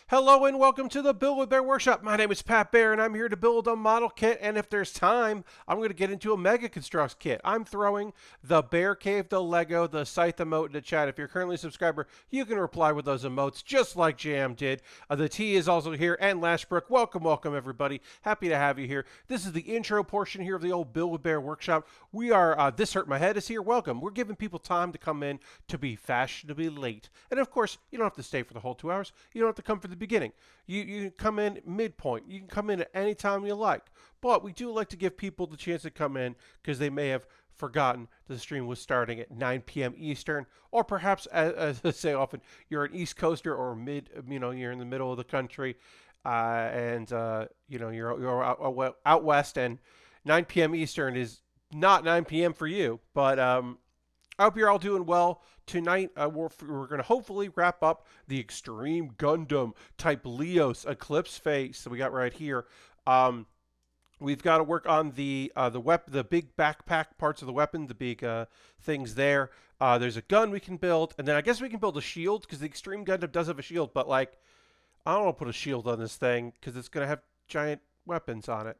Hello and welcome to the Build with Bear Workshop. My name is Pat Bear and I'm here to build a model kit, and if there's time, I'm going to get into a Mega Construx kit. I'm throwing the Bear Cave, the Lego, the Scythe emote in the chat. If you're currently a subscriber, you can reply with those emotes just like Jam did. The T is also here, and Lashbrook. Welcome everybody. Happy to have you here. This is the intro portion here of the old Build with Bear Workshop. We are, This Hurt My Head is here. Welcome. We're giving people time to come in to be fashionably late. And of course, you don't have to stay for the whole 2 hours. You don't have to come for the beginning. You can come in midpoint. You can come in at any time you like. But we do like to give people the chance to come in because they may have forgotten the stream was starting at 9 p.m. Eastern, or perhaps, as I say often, you're an East Coaster or you're in the middle of the country, you're out west, and 9 p.m. Eastern is not 9 p.m. for you. But I hope you're all doing well. Tonight, we're going to hopefully wrap up the Extreme Gundam type Leos Eclipse face that we got right here. We've got to work on the big backpack parts of the weapon, the big things there. There's a gun we can build, and then I guess we can build a shield because the Extreme Gundam does have a shield, but like, I don't want to put a shield on this thing because it's going to have giant weapons on it.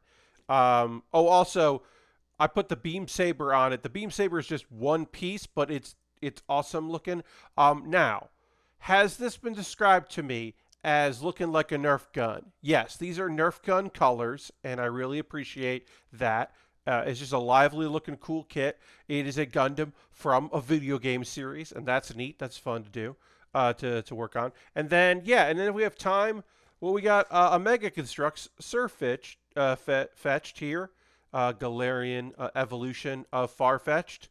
Also, I put the beam saber on it. The beam saber is just one piece, but it's awesome looking. Now, has this been described to me as looking like a Nerf gun? Yes, these are Nerf gun colors, and I really appreciate that. It's just a lively looking, cool kit. It is a Gundam from a video game series, and that's neat. That's fun to do, to work on. And then if we have time, well, we got a Mega Construx Sirfetch'D here. Galarian evolution of Farfetch'd.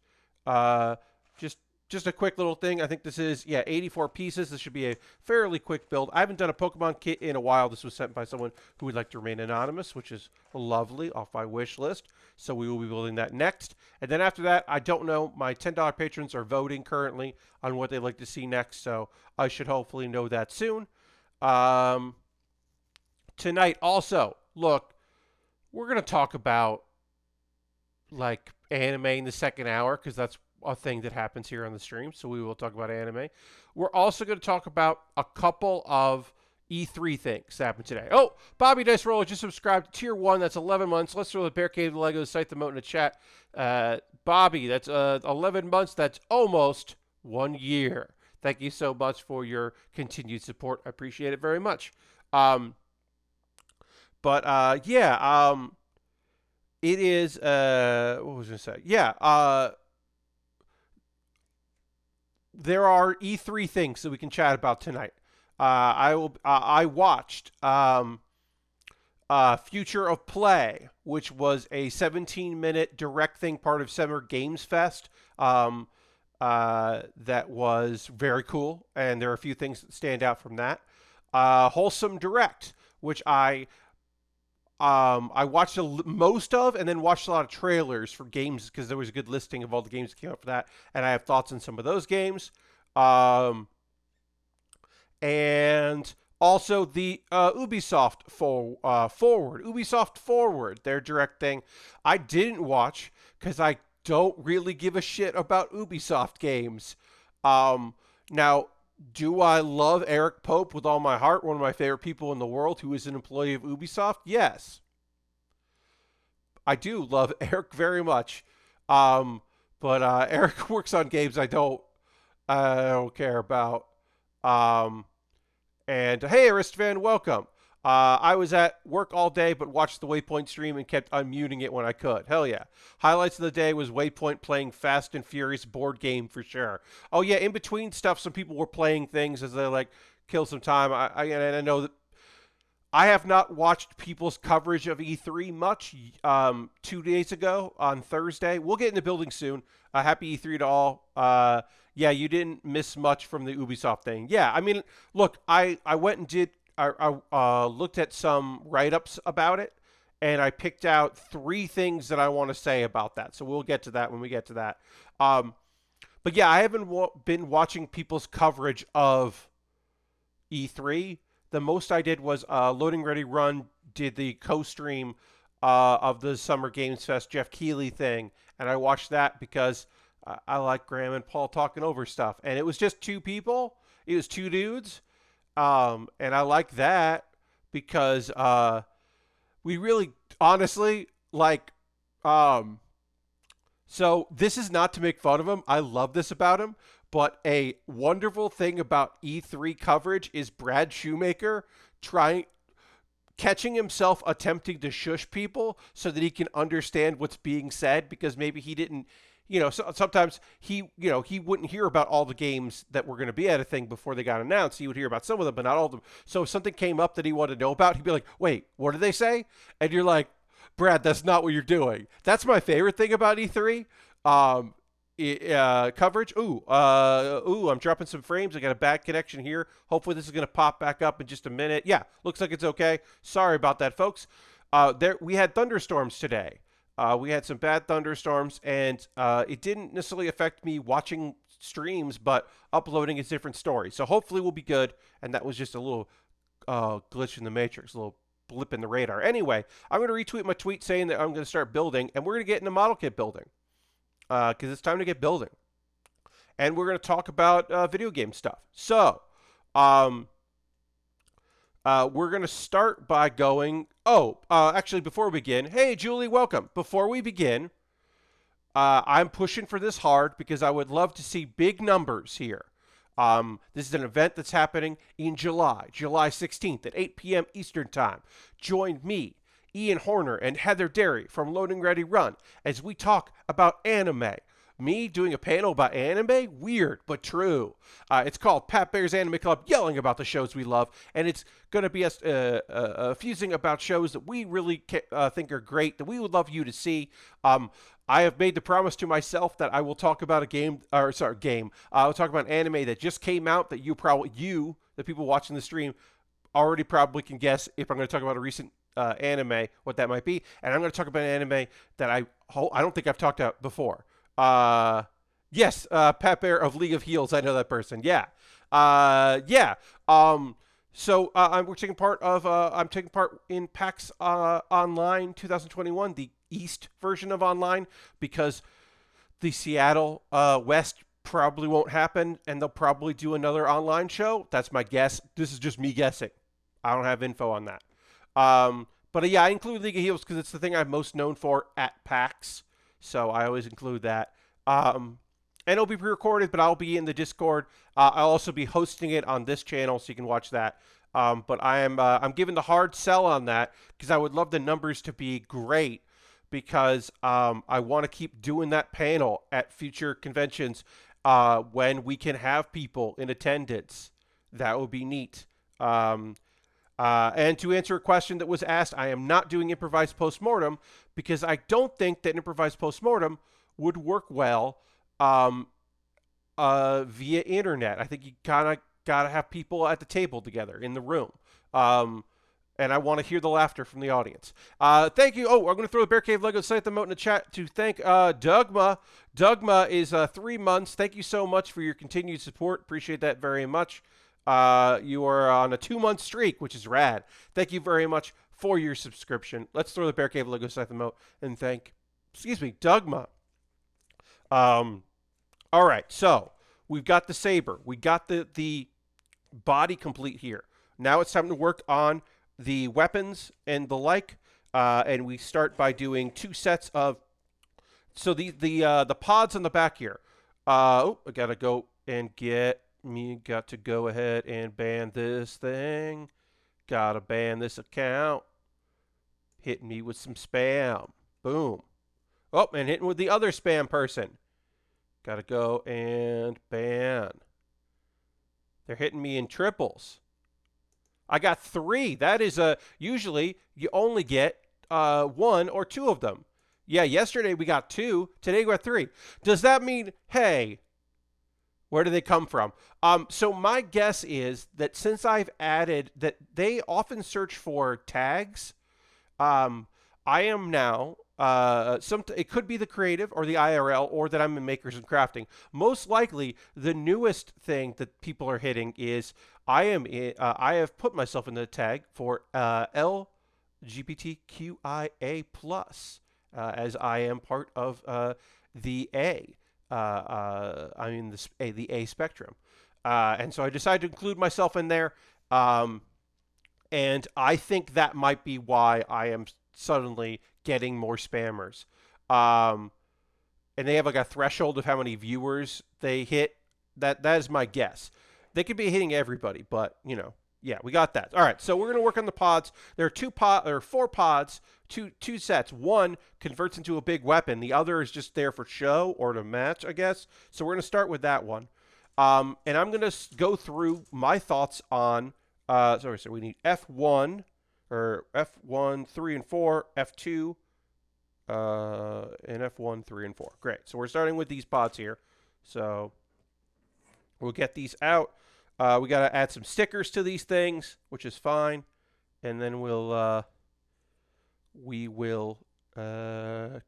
Just a quick little thing. I think this is 84 pieces. This should be a fairly quick build. I haven't done a Pokemon kit in a while. This was sent by someone who would like to remain anonymous, which is lovely, off my wish list. So we will be building that next. And then after that, I don't know. My $10 patrons are voting currently on what they'd like to see next. So I should hopefully know that soon. Tonight also, look, we're going to talk about like anime in the second hour because that's a thing that happens here on the stream. So we will talk about anime. We're also going to talk about a couple of E3 things that happened today. Oh, Bobby Dice Roller just subscribed to Tier 1. That's 11 months. Let's throw the Bear Cave, the Lego, the Scythe emote in the chat. Bobby, that's 11 months. That's almost 1 year. Thank you so much for your continued support. I appreciate it very much. It is, what was I going to say? There are E3 things that we can chat about tonight. I watched Future of Play, which was a 17-minute direct thing, part of Summer Games Fest. That was very cool, and there are a few things that stand out from that. Wholesome Direct, which I watched most of, and then watched a lot of trailers for games because there was a good listing of all the games that came out for that, and I have thoughts on some of those games. And also the Ubisoft Forward, their direct thing. I didn't watch because I don't really give a shit about Ubisoft games. Now, do I love Eric Pope with all my heart? One of my favorite people in the world who is an employee of Ubisoft? Yes. I do love Eric very much. But Eric works on games I don't care about. And hey, Aristvan, welcome. I was at work all day, but watched the Waypoint stream and kept unmuting it when I could. Hell yeah. Highlights of the day was Waypoint playing Fast and Furious board game for sure. Oh yeah, in between stuff, some people were playing things as they like kill some time. I know that I have not watched people's coverage of E3 much. 2 days ago on Thursday, we'll get in the building soon. Happy E3 to all. You didn't miss much from the Ubisoft thing. Yeah, I mean, look, I went and did. I looked at some write-ups about it, and I picked out 3 things that I want to say about that. So we'll get to that when we get to that. But yeah, I haven't been watching people's coverage of E3. The most I did was Loading Ready Run did the co-stream of the Summer Games Fest Jeff Keighley thing, and I watched that because I like Graham and Paul talking over stuff. And it was just 2 people. It was 2 dudes. And I like that because we really, honestly, like, um, so this is not to make fun of him. I love this about him. But a wonderful thing about E3 coverage is Brad Shoemaker trying catching himself attempting to shush people so that he can understand what's being said because maybe he didn't, sometimes he wouldn't hear about all the games that were going to be at a thing before they got announced. He would hear about some of them, but not all of them. So if something came up that he wanted to know about, he'd be like, wait, what did they say? And you're like, Brad, that's not what you're doing. That's my favorite thing about E3. Coverage. I'm dropping some frames. I got a bad connection here. Hopefully this is going to pop back up in just a minute. Yeah, looks like it's okay. Sorry about that, folks. We had thunderstorms today. We had some bad thunderstorms, and it didn't necessarily affect me watching streams, but uploading is a different story. So hopefully we'll be good, and that was just a little glitch in the matrix, a little blip in the radar. Anyway, I'm going to retweet my tweet saying that I'm going to start building, and we're going to get into model kit building. Because it's time to get building. And we're going to talk about video game stuff. So, we're going to start by going... actually, before we begin... Hey, Julie, welcome. Before we begin, I'm pushing for this hard because I would love to see big numbers here. This is an event that's happening in July 16th at 8 p.m. Eastern Time. Join me, Ian Horner, and Heather Derry from Loading Ready Run as we talk about anime. Me doing a panel about anime? Weird, but true. It's called Pat Bear's Anime Club, yelling about the shows we love, and it's going to be us fusing about shows that we really think are great, that we would love you to see. I have made the promise to myself that I will talk about I'll talk about an anime that just came out that the people watching the stream, already probably can guess if I'm going to talk about a recent anime, what that might be. And I'm going to talk about an anime that I don't think I've talked about before. Yes, Pat Bear of League of Heels. I know that person. Yeah. So I'm taking part in PAX Online 2021, the East version of online, because the Seattle West probably won't happen, and they'll probably do another online show. That's my guess. This is just me guessing. I don't have info on that. But yeah, I include League of Heels because it's the thing I'm most known for at PAX. So I always include that. And it'll be pre-recorded, but I'll be in the Discord. I'll also be hosting it on this channel, so you can watch that. But I'm giving the hard sell on that because I would love the numbers to be great because I want to keep doing that panel at future conventions when we can have people in attendance. That would be neat. And to answer a question that was asked, I am not doing improvised postmortem because I don't think that improvised postmortem would work well via internet. I think you kind of got to have people at the table together in the room. And I want to hear the laughter from the audience. Thank you. Oh, I'm going to throw the Bear Cave Lego Scythe emote in the chat to thank Dugma. Dugma is 3 months. Thank you so much for your continued support. Appreciate that very much. You are on a 2-month streak, which is rad. Thank you very much for your subscription. Let's throw the Bear Cave Lego Scythe emote and thank, Dugma. All right, so we've got the saber. We got the body complete here. Now it's time to work on the weapons and the like, and we start by doing 2 sets of. So the pods on the back here. I gotta go and got to go ahead and ban this thing. Gotta ban this account. Hitting me with some spam. Boom. Oh, and hitting with the other spam person. Gotta go and ban. They're hitting me in triples. I got 3. That is usually you only get 1 or 2 of them. Yeah, yesterday we got 2. Today we got 3. Does that mean, hey, where do they come from? So my guess is that since I've added that they often search for tags, I am now, it could be the creative or the IRL or that I'm in Makers and Crafting. Most likely, the newest thing that people are hitting is I have put myself in the tag for LGBTQIA+, as I am part of the A. The A spectrum. And so I decided to include myself in there. Um, and I think that might be why I am suddenly getting more spammers. Um, and they have like a threshold of how many viewers they hit. That is my guess. They could be hitting everybody, but yeah, we got that. All right, so we're gonna work on the pods. There are 4 pods, two sets. One converts into a big weapon. The other is just there for show or to match, I guess. So we're gonna start with that one. And I'm gonna go through my thoughts on. So we need F1 or F1, 3, and 4, F2, and F1, 3, and 4. Great. So we're starting with these pods here. So we'll get these out. We got to add some stickers to these things, which is fine. And then we will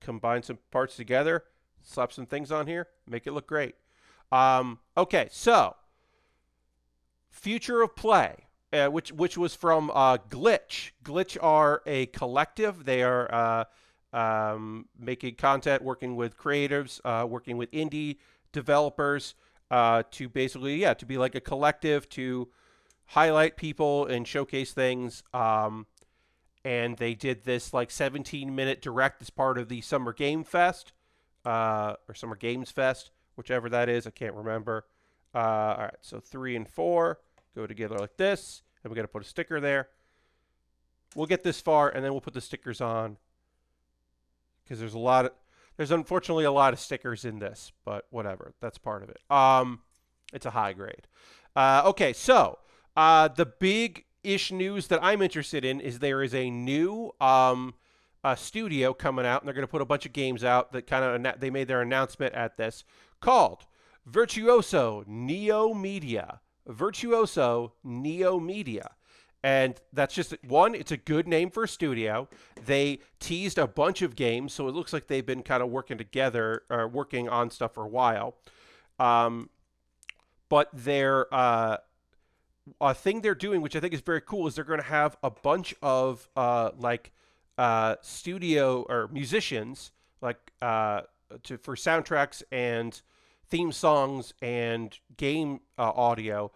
combine some parts together, slap some things on here, make it look great. Okay, so Future of Play. Which was from Glitch. Glitch are a collective. They are making content, working with creatives, working with indie developers to basically, to be like a collective to highlight people and showcase things. And they did this like 17-minute direct as part of the Summer Game Fest or Summer Games Fest, whichever that is. I can't remember. All right, so 3 and 4 go together like this. And we got to put a sticker there. We'll get this far, and then we'll put the stickers on. Because there's unfortunately a lot of stickers in this, but whatever. That's part of it. It's a high grade. Okay, so the big-ish news that I'm interested in is there is a new studio coming out, and they're going to put a bunch of games out that they made their announcement at this, called Virtuoso Neo Media. Virtuoso Neo Media. And that's just one, it's a good name for a studio. They teased a bunch of games, so it looks like they've been kind of working together or working on stuff for a while. But their a thing they're doing, which I think is very cool, is they're going to have a bunch of studio or musicians for soundtracks and theme songs and game audio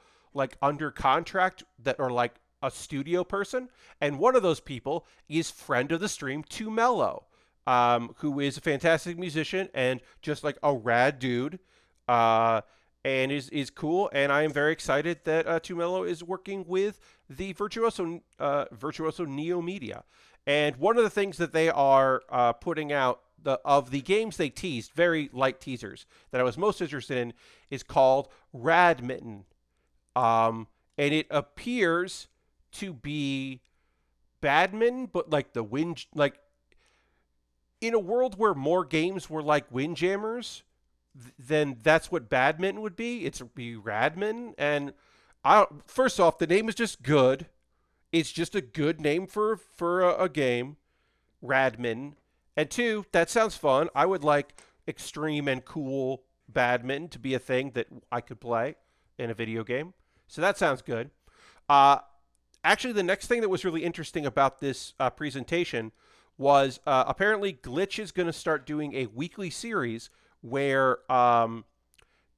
under contract that are like a studio person. And one of those people is friend of the stream, 2Mello, who is a fantastic musician and just like a rad dude, and is cool. And I am very excited that 2Mello is working with the Virtuoso Neo Media. And one of the things that they are putting out of the games they teased, very light teasers, that I was most interested in, is called Radmitten. And it appears to be badminton, but like the wind, like in a world where more games were like Windjammers, then that's what badminton would be. It's be Radmin. And first off, the name is just good. It's just a good name for a game, Radmin. And 2, that sounds fun. I would like extreme and cool badminton to be a thing that I could play in a video game. So that sounds good. Actually, the next thing that was really interesting about this presentation was apparently Glitch is going to start doing a weekly series where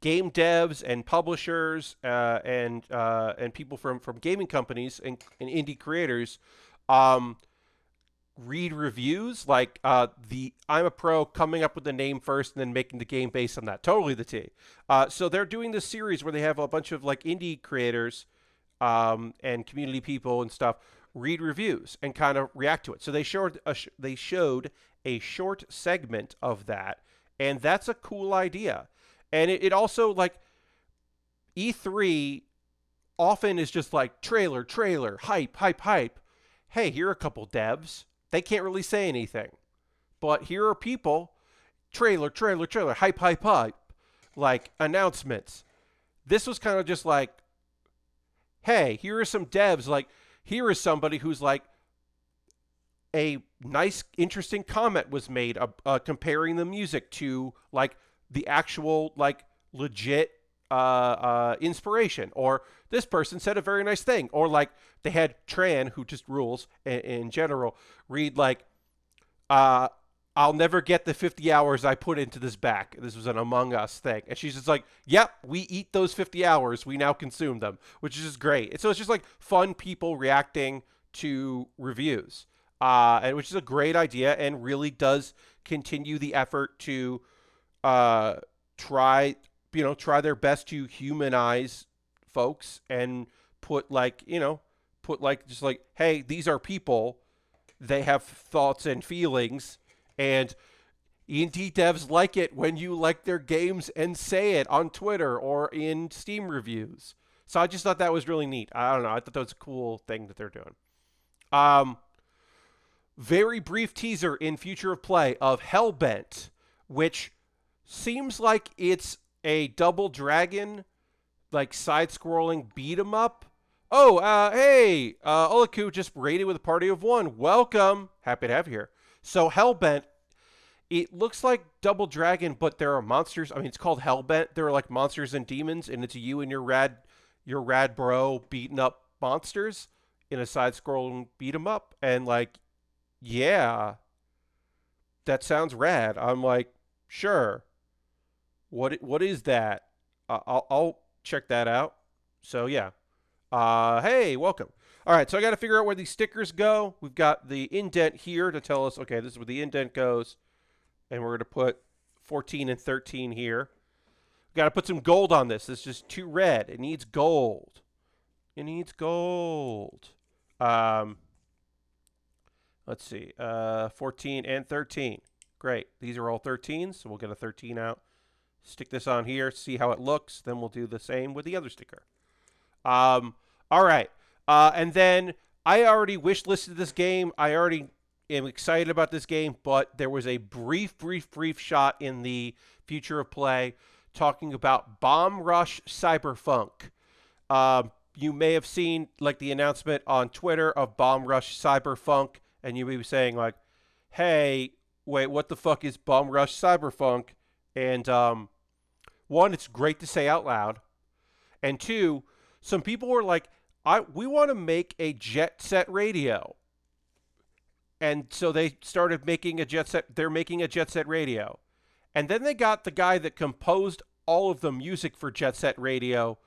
game devs and publishers and people from gaming companies and indie creators read reviews, like I'm a Pro coming up with the name first and then making the game based on that. Totally the T. So they're doing this series where they have a bunch of like indie creators and community people and stuff read reviews and kind of react to it. So they showed a short segment of that, and that's a cool idea. And it also, like, E3 often is just like trailer, hype. Hey, here are a couple devs. They can't really say anything. But here are people, trailer, hype, like announcements. This was kind of just like, hey, here are some devs. Like, here is somebody who's like, a nice, interesting comment was made comparing the music to like the actual like legit inspiration, or this person said a very nice thing, or like they had Tran, who just rules in general, read like I'll never get the 50 hours I put into this back. This was an Among Us thing. And she's just like, yep, we eat those 50 hours. We now consume them, which is just great. And so it's just like fun people reacting to reviews, and which is a great idea and really does continue the effort to try, try their best to humanize folks and put like, just like, hey, these are people. They have thoughts and feelings. And E&D devs like it when you like their games and say it on Twitter or in Steam reviews. So I just thought that was really neat. I don't know. I thought that was a cool thing that they're doing. Very brief teaser in Future of Play of Hellbent, which seems like it's a Double Dragon, like side-scrolling beat 'em up. Oh, hey, Olaku just raided with a party of one. Welcome. Happy to have you here. So Hellbent, it looks like Double Dragon, but there are monsters. I mean, it's called Hellbent. There are like monsters and demons, and it's you and your rad bro beating up monsters in a side-scrolling beat 'em up. And like, yeah, that sounds rad. I'm like, sure. What is that? I'll check that out. So yeah. Hey, welcome. All right, so I got to figure out where these stickers go. We've got the indent here to tell us, okay, this is where the indent goes. And we're going to put 14 and 13 here. We've got to put some gold on this. This is just too red. It needs gold. It needs gold. Let's see. 14 and 13. Great. These are all 13s, so we'll get a 13 out. Stick this on here, see how it looks. Then we'll do the same with the other sticker. All right. And then I already wish listed this game. I already am excited about this game, but there was a brief shot in the Future of Play talking about Bomb Rush Cyberfunk. You may have seen like the announcement on Twitter of Bomb Rush Cyberfunk, and you may be saying like, hey, wait, what the fuck is Bomb Rush Cyberfunk? And one, it's great to say out loud. And two, some people were like, we want to make a Jet Set Radio. And so they started making a Jet Set. They're making a Jet Set Radio. And then they got the guy that composed all of the music for Jet Set Radio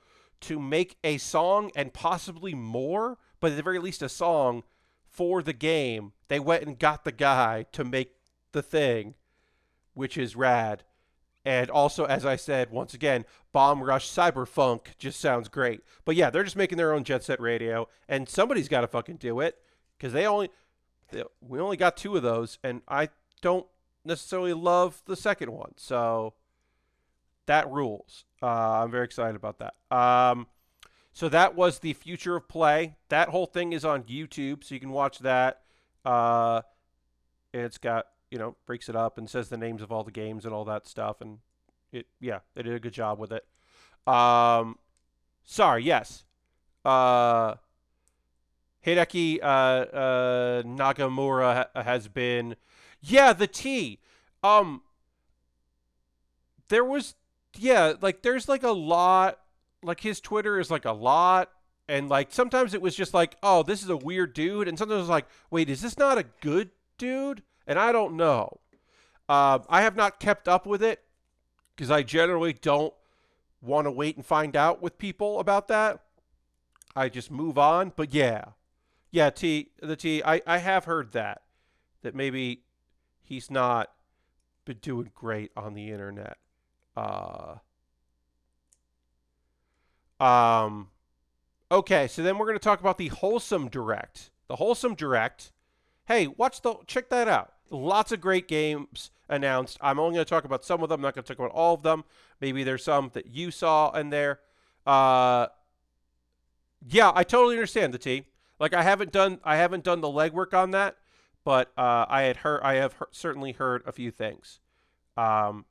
to make a song and possibly more, but at the very least a song for the game. They went and got the guy to make the thing, which is rad. And also, as I said, once again, Bomb Rush Cyberfunk just sounds great. But yeah, they're just making their own Jet Set Radio, and somebody's got to fucking do it, because we only got 2 of those, and I don't necessarily love the second one. So that rules. I'm very excited about that. So that was the Future of Play. That whole thing is on YouTube, so you can watch that. It's got, breaks it up and says the names of all the games and all that stuff. And they did a good job with it. Sorry, yes. Hideki Nagamura has been, the T. There was, there's like a lot, like his Twitter is like a lot. And like sometimes it was just like, oh, this is a weird dude. And sometimes it was like, wait, is this not a good dude? And I don't know. I have not kept up with it because I generally don't want to wait and find out with people about that. I just move on. But yeah, I have heard that maybe he's not been doing great on the internet. Okay, so then we're going to talk about the Wholesome Direct. The Wholesome Direct. Hey, check that out. Lots of great games announced. I'm only going to talk about some of them. I'm not going to talk about all of them. Maybe there's some that you saw in there. I totally understand the T. Like I haven't done the legwork on that, but I have certainly heard a few things. All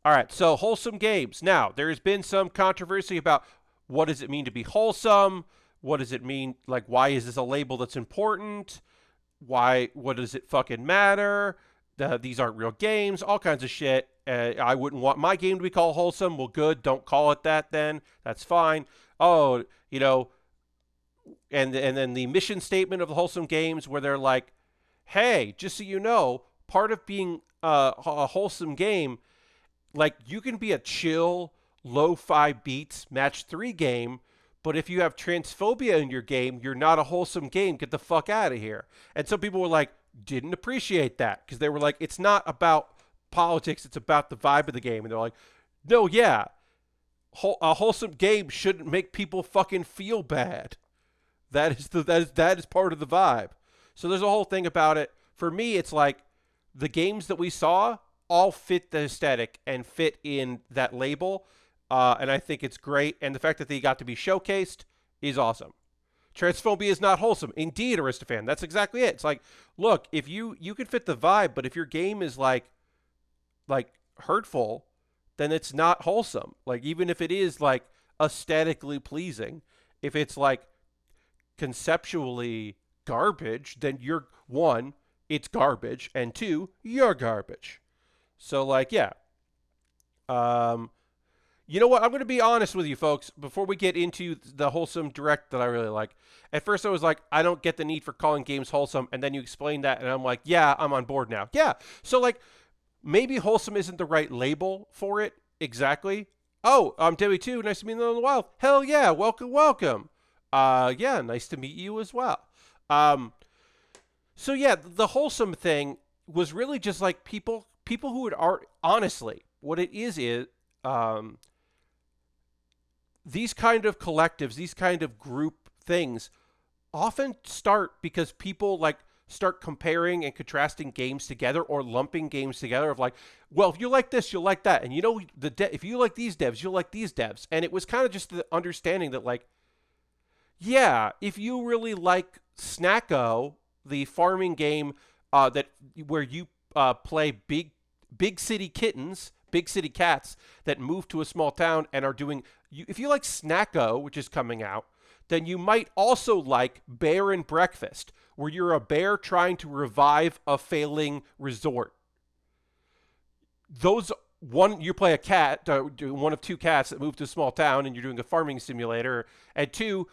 right, so Wholesome Games. Now, there has been some controversy about what does it mean to be wholesome? What does it mean? Like, why is this a label that's important? What does it fucking matter? These aren't real games, all kinds of shit. I wouldn't want my game to be called wholesome. Well, good, don't call it that then. That's fine. Oh, and then the mission statement of the Wholesome Games where they're like, hey, just so you know, part of being a wholesome game, like you can be a chill, lo-fi beats match 3 game, but if you have transphobia in your game, you're not a wholesome game. Get the fuck out of here. And some people were like, didn't appreciate that because they were like, it's not about politics, it's about the vibe of the game. And they're like, no, yeah, a wholesome game shouldn't make people fucking feel bad. That is part of the vibe. So there's a whole thing about it. For me, it's like the games that we saw all fit the aesthetic and fit in that label, and I think it's great. And the fact that they got to be showcased is awesome. Transphobia is not wholesome. Indeed, Aristophan. That's exactly it. It's like, look, if you can fit the vibe, but if your game is like hurtful, then it's not wholesome. Like even if it is like aesthetically pleasing, if it's like conceptually garbage, then you're one, it's garbage, and two, you're garbage. So like, yeah. You know what? I'm going to be honest with you folks before we get into the wholesome direct that I really like. At first I was like, I don't get the need for calling games wholesome, and then you explained that and I'm like, yeah, I'm on board now. Yeah. So like maybe wholesome isn't the right label for it exactly. Oh, I'm Debbie2. Nice to meet you in the wild. Hell yeah. Welcome, welcome. Yeah, nice to meet you as well. So yeah, the wholesome thing was really just like people who would art. Honestly, what it is these kind of collectives, these kind of group things often start because people like start comparing and contrasting games together or lumping games together of like, well, if you like this, you'll like that. And you know, if you like these devs, you'll like these devs. And it was kind of just the understanding that like, yeah, if you really like Snacko, the farming game that where you play big city kittens, big city cats that move to a small town and are doing. If you like Snacko, which is coming out, then you might also like Bear and Breakfast, where you're a bear trying to revive a failing resort. You play a cat, one of 2 cats that move to a small town, and you're doing a farming simulator, and 2.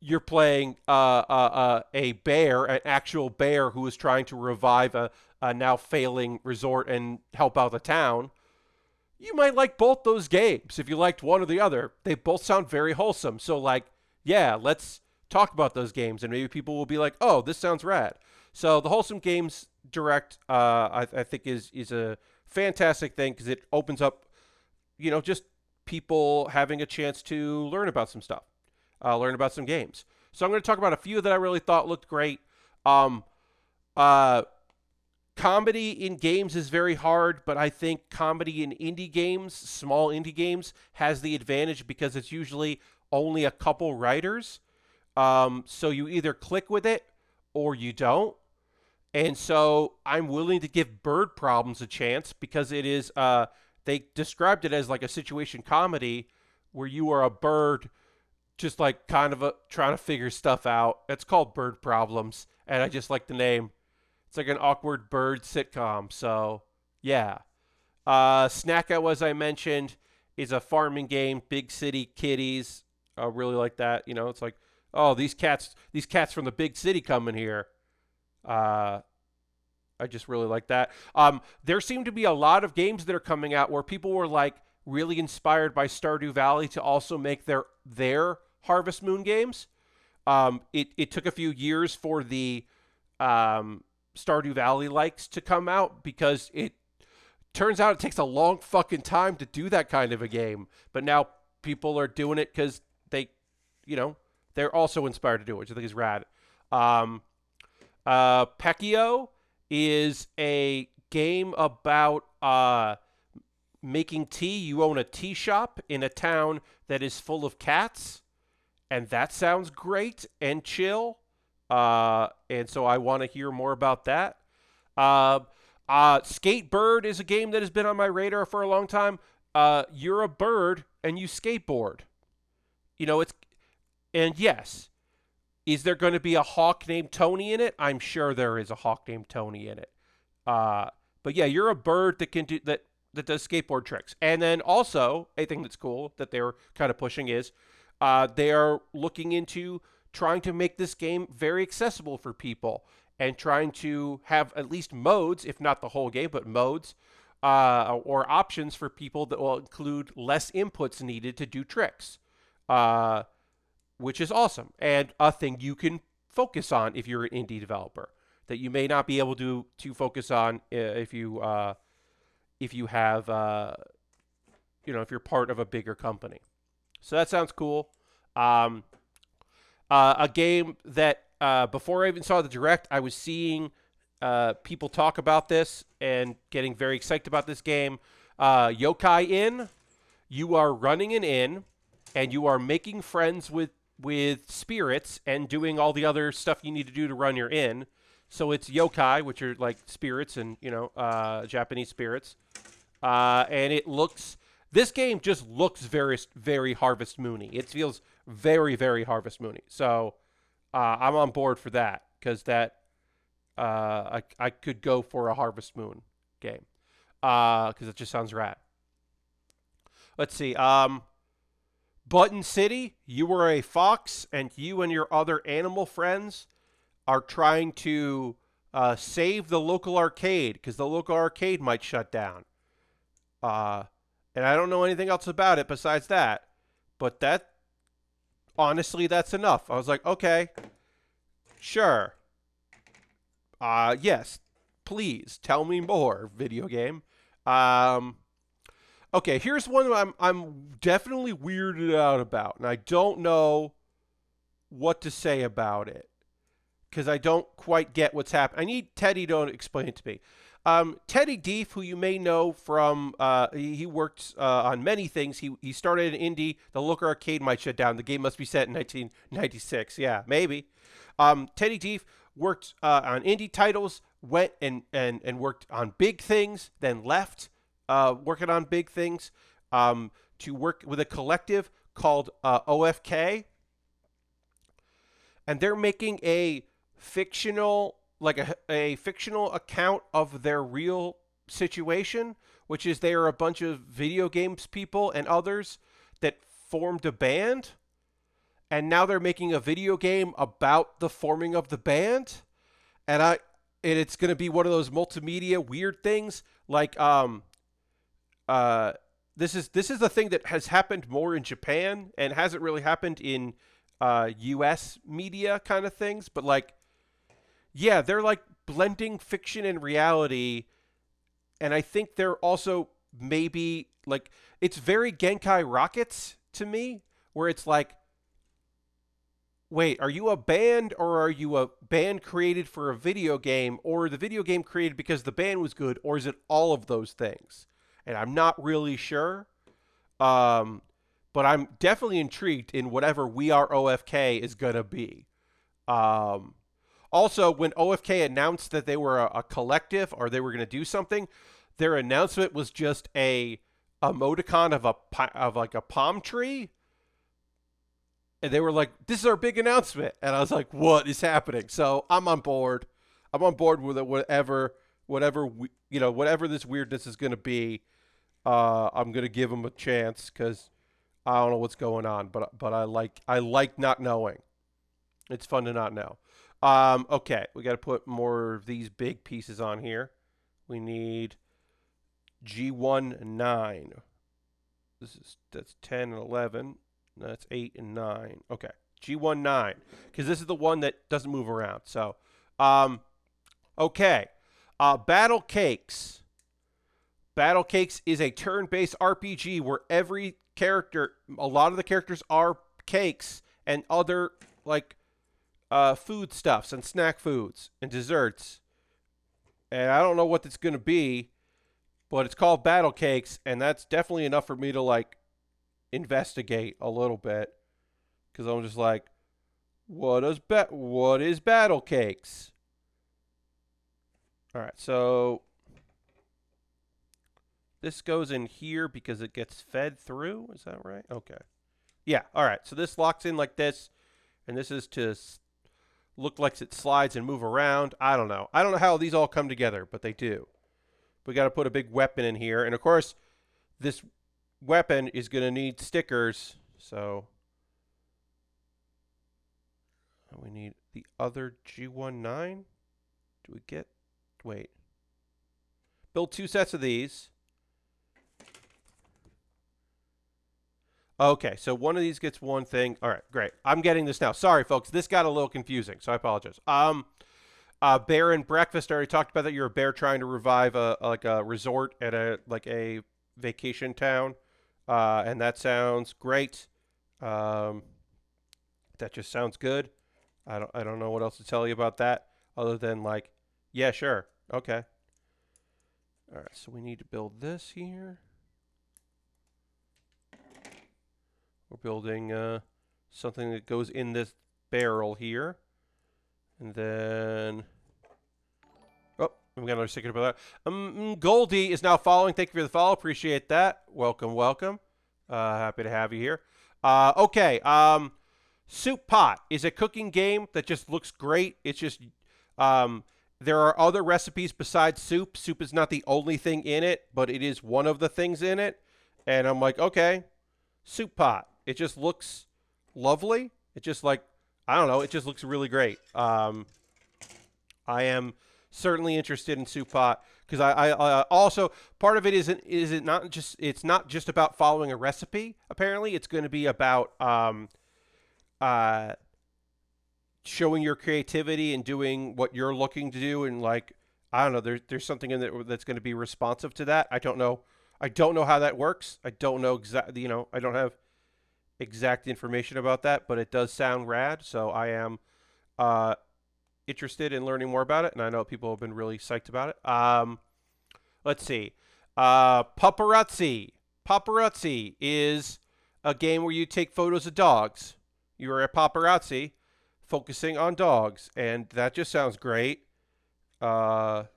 You're playing a bear, an actual bear who is trying to revive a now failing resort and help out the town. You might like both those games if you liked one or the other. They both sound very wholesome. So like, yeah, let's talk about those games, and maybe people will be like, oh, this sounds rad. So the Wholesome Games Direct, I think is a fantastic thing because it opens up, just people having a chance to learn about some stuff. Learn about some games. So I'm going to talk about a few that I really thought looked great. Comedy in games is very hard, but I think comedy in indie games, small indie games, has the advantage because it's usually only a couple writers. So you either click with it or you don't. And so I'm willing to give Bird Problems a chance because it is, they described it as like a situation comedy where you are a bird just like kind of trying to figure stuff out. It's called Bird Problems, and I just like the name. It's like an awkward bird sitcom. So yeah, Snacko, as I mentioned, is a farming game. Big city kitties. I really like that. It's like, oh, these cats from the big city coming here. I just really like that. There seem to be a lot of games that are coming out where people were like really inspired by Stardew Valley to also make their Harvest Moon games. It took a few years for the Stardew Valley likes to come out because it turns out it takes a long fucking time to do that kind of a game. But now people are doing it because they're also inspired to do it, which I think is rad. Pekio is a game about making tea. You own a tea shop in a town that is full of cats, and that sounds great and chill. And so I want to hear more about that. Skatebird is a game that has been on my radar for a long time. You're a bird and you skateboard. And yes, is there going to be a hawk named Tony in it? I'm sure there is a hawk named Tony in it. But yeah, you're a bird that can do that does skateboard tricks. And then also a thing that's cool that they're kind of pushing is they are looking into trying to make this game very accessible for people. and trying to have at least modes, if not the whole game, but modes or options for people that will include less inputs needed to do tricks, which is awesome and a thing you can focus on if you're an indie developer that you may not be able to focus on if you have if you're part of a bigger company. So that sounds cool. A game that before I even saw the direct, I was seeing people talk about this and getting very excited about this game. Yokai Inn. You are running an inn, and you are making friends with spirits and doing all the other stuff you need to do to run your inn. So it's yokai, which are like spirits and Japanese spirits. And this game just looks very, very Harvest Moony. It feels very, very Harvest Moony. So I'm on board for that because I could go for a Harvest Moon game because it just sounds rad. Let's see. Button City, you were a fox, and you and your other animal friends are trying to save the local arcade because the local arcade might shut down. And I don't know anything else about it besides that. But honestly, that's enough. I was like, okay, sure. Yes, please tell me more, video game. Okay, here's one I'm definitely weirded out about, and I don't know what to say about it because I don't quite get what's happening. I need Teddy to explain it to me. Teddy Deef, who you may know from, he worked on many things. He started an indie. The local arcade might shut down. The game must be set in 1996. Yeah, maybe. Teddy Deef worked on indie titles, went and worked on big things, then left working on big things to work with a collective called OFK. And they're making a fictional a fictional account of their real situation, which is they are a bunch of video games people and others that formed a band, and now they're making a video game about the forming of the band, and it's going to be one of those multimedia weird things like this is the thing that has happened more in Japan and hasn't really happened in US media kind of things, but like yeah, they're like blending fiction and reality, and I think they're also maybe like it's very Genkai Rockets to me, where it's like, wait, are you a band or are you a band created for a video game, or the video game created because the band was good, or is it all of those things? And I'm not really sure, but I'm definitely intrigued in whatever We Are OFK is gonna be. Also, when OFK announced that they were a collective or they were going to do something, their announcement was just a emoticon of like a palm tree, and they were like, "This is our big announcement," and I was like, "What is happening?" So I'm on board. I'm on board with it. Whatever this weirdness is going to be, I'm going to give them a chance because I don't know what's going on, but I like not knowing. It's fun to not know. Okay, we got to put more of these big pieces on here. We need G19. That's 10 and 11. That's 8 and 9. Okay, G19, because this is the one that doesn't move around. So, okay, Battle Cakes. Battle Cakes is a turn-based RPG where every character, a lot of the characters are cakes and other like foodstuffs and snack foods and desserts. And I don't know what it's going to be, but it's called Battle Cakes, and that's definitely enough for me to like investigate a little bit, because I'm just like, what is Battle Cakes? All right, so this goes in here because it gets fed through. Is that right? Okay. Yeah, all right. So this locks in like this, and this is to look like it slides and move around. I don't know. I don't know how these all come together, but they do. We got to put a big weapon in here. And, of course, this weapon is going to need stickers. So we need the other G19. Do we get... Wait. Build 2 sets of these. Okay, so one of these gets one thing. All right, great. I'm getting this now. Sorry, folks. This got a little confusing, so I apologize. Bear and breakfast. I already talked about that. You're a bear trying to revive a resort at a vacation town, and that sounds great. That just sounds good. I don't know what else to tell you about that other than like, yeah, sure, okay. All right, so we need to build this here. We're building something that goes in this barrel here. And then... Oh, we got another secret about that. Goldie is now following. Thank you for the follow. Appreciate that. Welcome, welcome. Happy to have you here. Okay, Soup Pot is a cooking game that just looks great. It's just... there are other recipes besides soup. Soup is not the only thing in it, but it is one of the things in it. And I'm like, okay, Soup Pot. It just looks lovely. It just like, I don't know, it just looks really great. I am certainly interested in Soup Pot because I also, part of it it's not just about following a recipe. Apparently it's going to be about showing your creativity and doing what you're looking to do. And like, I don't know, there's something in there that's going to be responsive to that. I don't know how that works. I don't know exactly, I don't have exact information about that, but it does sound rad. So I am interested in learning more about it, and I know people have been really psyched about it. Let's see. Paparazzi. Paparazzi is a game where you take photos of dogs. You are a paparazzi focusing on dogs, and that just sounds great. I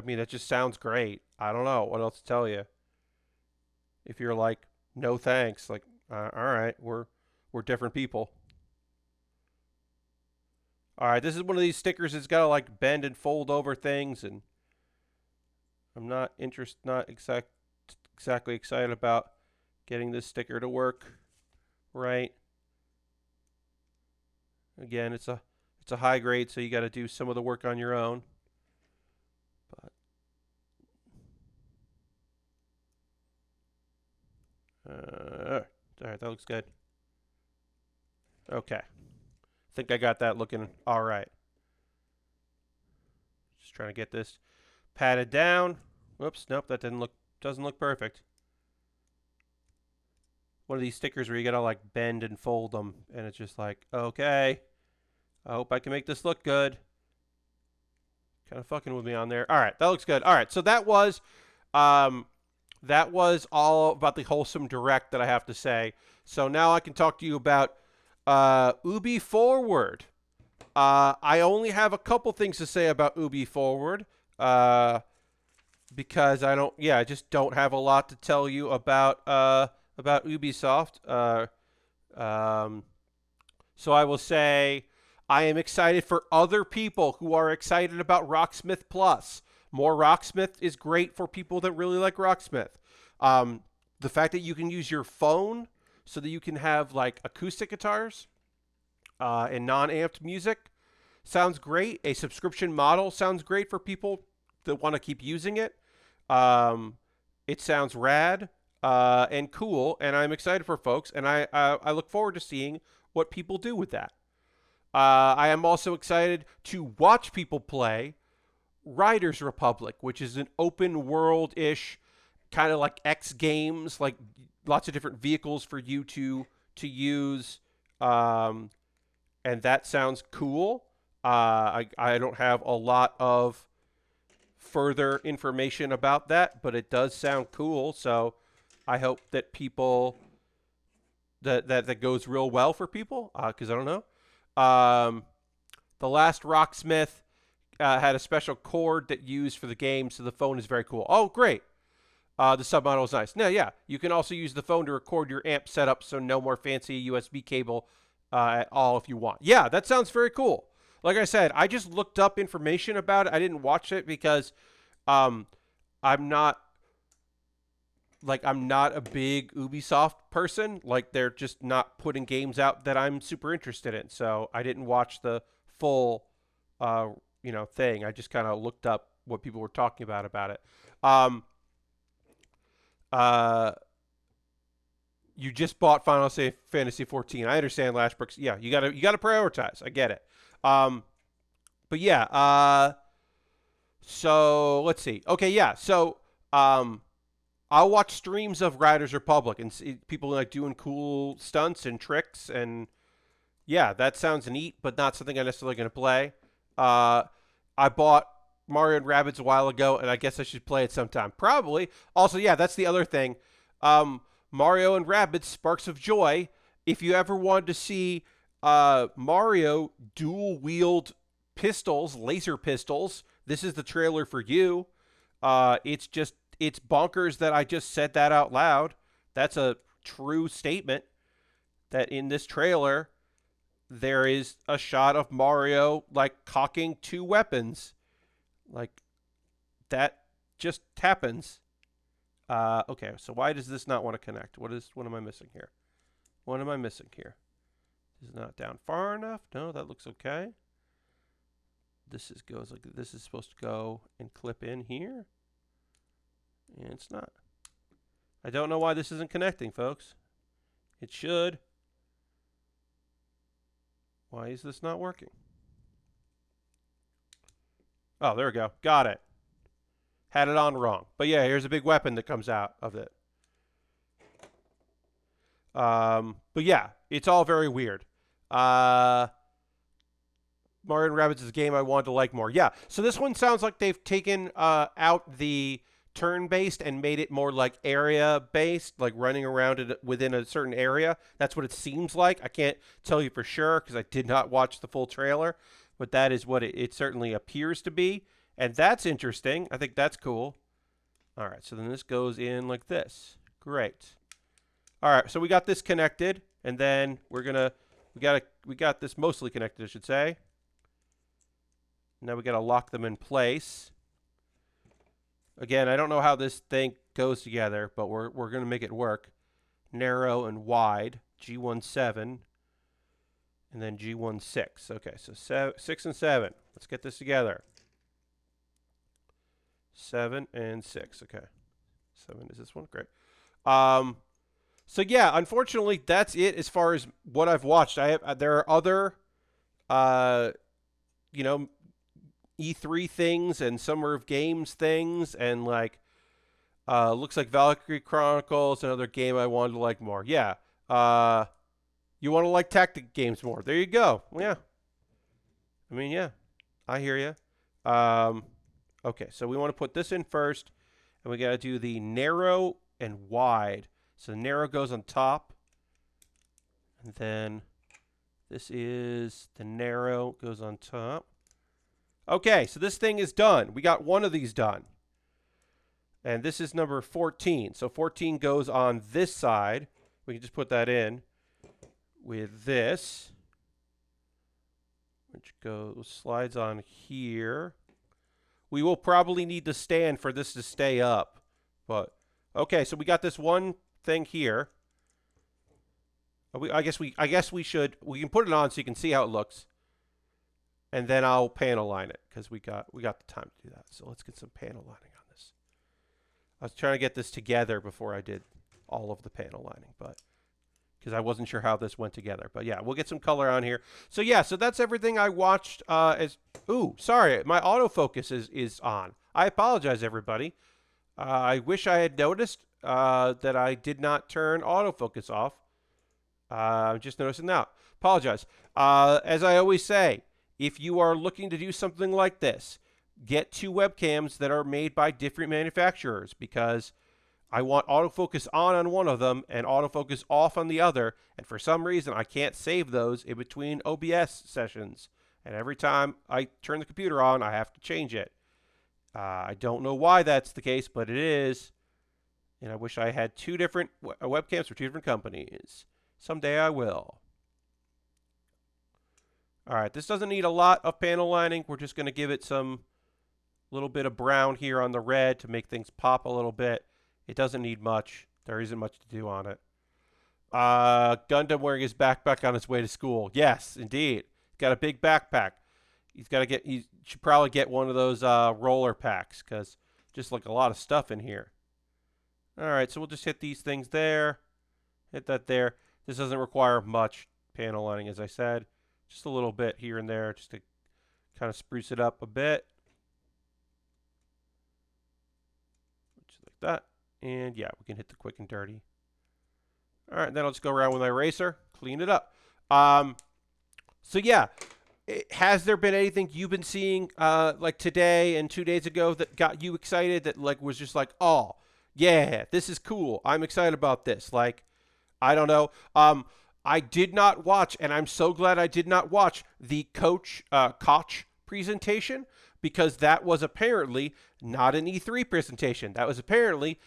mean, that just sounds great. I don't know what else to tell you. If you're like, no thanks, like, all right, we're different people. All right, this is one of these stickers that's got to like bend and fold over things, and I'm not exactly excited about getting this sticker to work right. Again, it's a high grade, so you got to do some of the work on your own. But all right, that looks good. Okay. I think I got that looking all right. Just trying to get this patted down. Whoops, nope, that doesn't look perfect. One of these stickers where you gotta like bend and fold them, and it's just like, okay, I hope I can make this look good. Kind of fucking with me on there. All right, that looks good. All right, so that was all about the Wholesome Direct that I have to say. So now I can talk to you about Ubi Forward. I only have a couple things to say about Ubi Forward because I just don't have a lot to tell you about Ubisoft. So I will say I am excited for other people who are excited about Rocksmith Plus. More Rocksmith is great for people that really like Rocksmith. The fact that you can use your phone so that you can have like acoustic guitars and non-amped music sounds great. A subscription model sounds great for people that want to keep using it. It sounds rad and cool, and I'm excited for folks, and I look forward to seeing what people do with that. I am also excited to watch people play Riders Republic, which is an open world-ish kind of like X Games, like lots of different vehicles for you to use, and that sounds cool. I don't have a lot of further information about that, but it does sound cool. So I hope that people that goes real well for people, because I don't know. The last Rocksmith had a special cord that used for the game, so the phone is very cool. Oh, great. The submodel is nice. No, yeah. You can also use the phone to record your amp setup, so no more fancy USB cable at all if you want. Yeah, that sounds very cool. Like I said, I just looked up information about it. I didn't watch it because I'm not a big Ubisoft person. Like, they're just not putting games out that I'm super interested in. So I didn't watch the full thing. I just kind of looked up what people were talking about it. Um, uh, you just bought Final Fantasy 14. I understand, Lashbrooks. Yeah, you gotta prioritize. I get it. Um, but yeah. So let's see. Okay, yeah. So um, I'll watch streams of Riders Republic and see people like doing cool stunts and tricks, and yeah, that sounds neat, but not something I'm necessarily going to play. Uh, I bought Mario and Rabbids a while ago, and I guess I should play it sometime. Probably. Also, yeah, that's the other thing. Um, Mario and Rabbids Sparks of Joy. If you ever wanted to see Mario dual wield pistols, laser pistols, this is the trailer for you. It's bonkers that I just said that out loud. That's a true statement that in this trailer there is a shot of Mario like cocking two weapons. Like that just happens. Okay, so why does this not want to connect? What am I missing here? What am I missing here? Is it not down far enough? No, that looks okay. This is supposed to go and clip in here. And it's not. I don't know why this isn't connecting, folks. It should. Why is this not working? Oh, there we go. Got it. Had it on wrong. But yeah, here's a big weapon that comes out of it. But yeah, it's all very weird. Mario and Rabbids is a game I wanted to like more. Yeah, so this one sounds like they've taken out the turn-based and made it more like area-based, like running around it within a certain area. That's what it seems like. I can't tell you for sure because I did not watch the full trailer, but that is what it certainly appears to be. And that's interesting. I think that's cool. All right, so then this goes in like this. Great. All right, so we got this connected, and then we got this mostly connected, I should say. Now we got to lock them in place. Again, I don't know how this thing goes together, but we're going to make it work. Narrow and wide, G17, and then G16. Okay, so 6 and 7. Let's get this together. 7 and 6. Okay. 7 is this one? Great. So yeah, unfortunately, that's it as far as what I've watched. There are other, E3 things and Summer of Games things, and like, looks like Valkyrie Chronicles, another game I wanted to like more. Yeah. You want to like tactic games more? There you go. Yeah. I mean, yeah, I hear you. Okay, so we want to put this in first, and we got to do the narrow and wide. So narrow goes on top, and then this is the narrow goes on top. Okay, so this thing is done. We got one of these done. And this is number 14. So 14 goes on this side. We can just put that in with this, which slides on here. We will probably need to stand for this to stay up. But okay, so we got this one thing here. I guess we can put it on so you can see how it looks. And then I'll panel line it because we got the time to do that. So let's get some panel lining on this. I was trying to get this together before I did all of the panel lining, but because I wasn't sure how this went together. But yeah, we'll get some color on here. So yeah, so that's everything I watched. Sorry, my autofocus is on. I apologize, everybody. I wish I had noticed that I did not turn autofocus off. I'm just noticing now. Apologize. As I always say, if you are looking to do something like this, get two webcams that are made by different manufacturers, because I want autofocus on one of them and autofocus off on the other, and for some reason I can't save those in between OBS sessions, and every time I turn the computer on I have to change it. I don't know why that's the case, but it is, and I wish I had two different webcams for two different companies. Someday I will. All right, this doesn't need a lot of panel lining. We're just going to give it some little bit of brown here on the red to make things pop a little bit. It doesn't need much. There isn't much to do on it. Gundam wearing his backpack on his way to school. Yes, indeed. Got a big backpack. He should probably get one of those roller packs because just like a lot of stuff in here. All right, so we'll just hit these things there. Hit that there. This doesn't require much panel lining, as I said. Just a little bit here and there, just to kind of spruce it up a bit. Just like that. And yeah, we can hit the quick and dirty. All right, then I'll just go around with my eraser, clean it up. So yeah, has there been anything you've been seeing like today and 2 days ago that got you excited, that like was just like, oh yeah, this is cool, I'm excited about this? Like, I don't know. I did not watch, and I'm so glad I did not watch the Koch presentation, because that was apparently not an E3 presentation. That was apparently